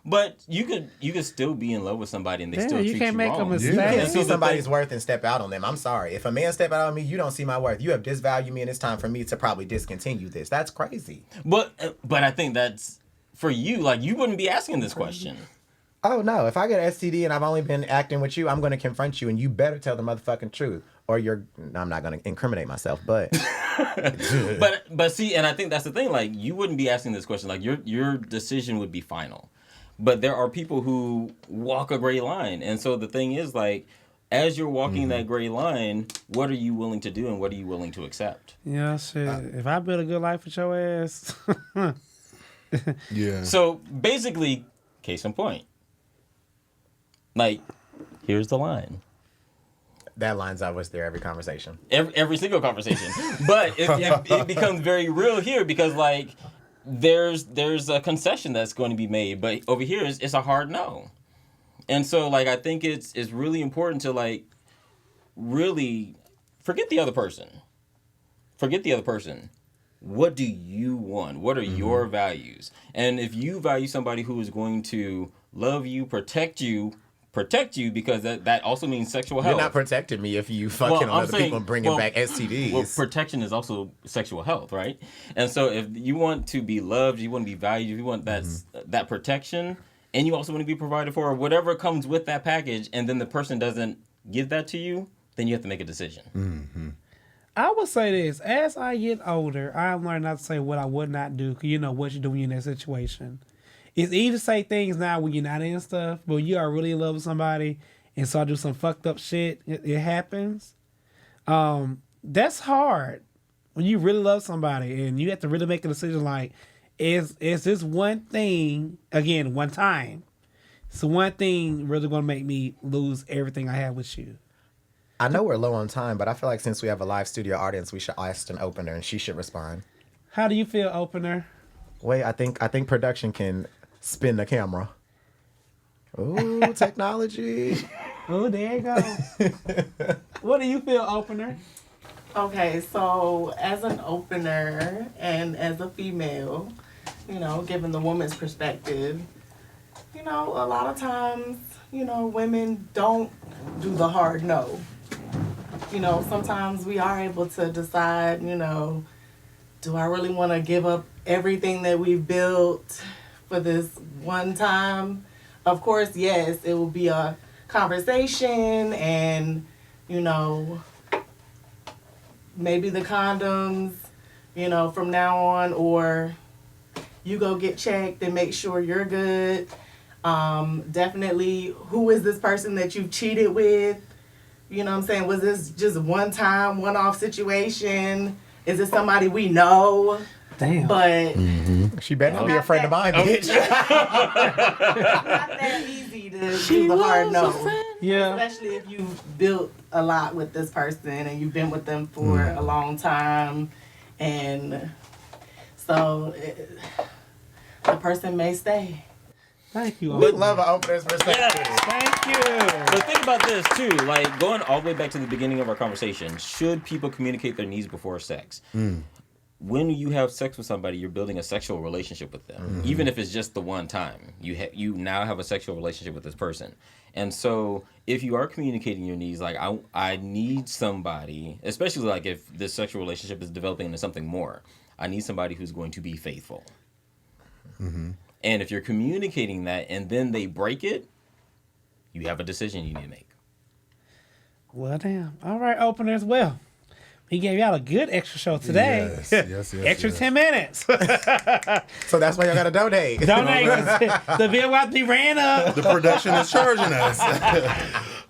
But you could still be in love with somebody and they still treat you can't make a wrong. mistake. You can't Yeah. see somebody's worth and step out on them. I'm sorry. If a man step out on me, you don't see my worth. You have disvalued me and it's time for me to probably discontinue this. That's crazy. But I think that's, for you, like, you wouldn't be asking this question. Oh, no. If I get an STD and I've only been acting with you, I'm going to confront you and you better tell the motherfucking truth. Or I'm not going to incriminate myself, but. but see, and I think that's the thing. Like, you wouldn't be asking this question. Like, your decision would be final. But there are people who walk a gray line. And so the thing is, like, as you're walking that gray line, what are you willing to do and what are you willing to accept? Yeah, shit. If I build a good life with your ass. Yeah. So basically, case in point. Like, here's the line. That lines up with their every conversation. Every single conversation. But it becomes very real here because, like, there's a concession that's going to be made. But over here, it's a hard no. And so, like, I think it's really important to, like, really forget the other person. Forget the other person. What do you want? What are your values? And if you value somebody who is going to love you, protect you because that also means sexual health. You're not protecting me if you fucking on other people and bringing back STDs. Well, protection is also sexual health, right? And so if you want to be loved, you want to be valued, you want that protection, and you also want to be provided for, whatever comes with that package, and then the person doesn't give that to you, then you have to make a decision. Mm-hmm. I would say this. As I get older, I'm learning not to say what I would not do, because you know what you're doing in that situation. It's easy to say things now when you're not in stuff, but when you are really in love with somebody and so I do some fucked up shit, it happens. That's hard. When you really love somebody and you have to really make a decision like, is this one thing, again, one time, so one thing really going to make me lose everything I have with you? I know we're low on time, but I feel like since we have a live studio audience, we should ask an opener and she should respond. How do you feel, opener? Wait, I think production can spin the camera. Ooh, technology. Oh, there you go. What do you feel, opener? Okay, so as an opener and as a female, you know, given the woman's perspective, you know, a lot of times, you know, women don't do the hard no. You know, sometimes we are able to decide, you know, do I really want to give up everything that we've built for this one time? Of course, yes, it will be a conversation and, you know, maybe the condoms, you know, from now on, or you go get checked and make sure you're good. Definitely, who is this person that you've cheated with? You know what I'm saying? Was this just one time, one-off situation? Is it somebody we know? Damn. But She better not be a friend of mine, bitch. not that easy to do the hard no. Yeah. Especially if you've built a lot with this person and you've been with them for a long time. And so the person may stay. Thank you. We love an opener's perspective. Thank you. But think about this too, like going all the way back to the beginning of our conversation. Should people communicate their needs before sex? When you have sex with somebody, you're building a sexual relationship with them, even if it's just the one time. You now have a sexual relationship with this person, and so if you are communicating your needs, like I need somebody, especially like if this sexual relationship is developing into something more, I need somebody who's going to be faithful. And if you're communicating that and then they break it, you have a decision you need to make. Well, damn. All right, openers. Well, he gave y'all a good extra show today. Yes. Extra 10 minutes. So that's why y'all got to donate. Donate. The bill will have to be ran up. The production is charging us.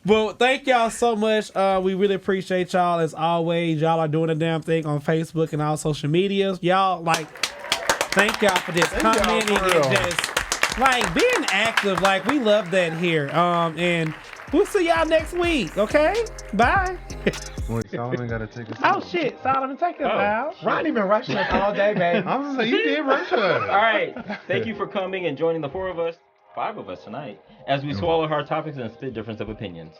Well, thank y'all so much. We really appreciate y'all. As always, y'all are doing a damn thing on Facebook and all social medias. Y'all, like, thank y'all for just commenting and just, like, being active. Like, we love that here. And we'll see y'all next week, okay? Bye. Wait, Solomon got to take us Oh, shit. Solomon, take us out. Rodney been rushing us all day, baby. I was going to say, you did rush us. All right. Thank you for coming and joining the 5 of us tonight, as we swallow hard topics and spit difference of opinions.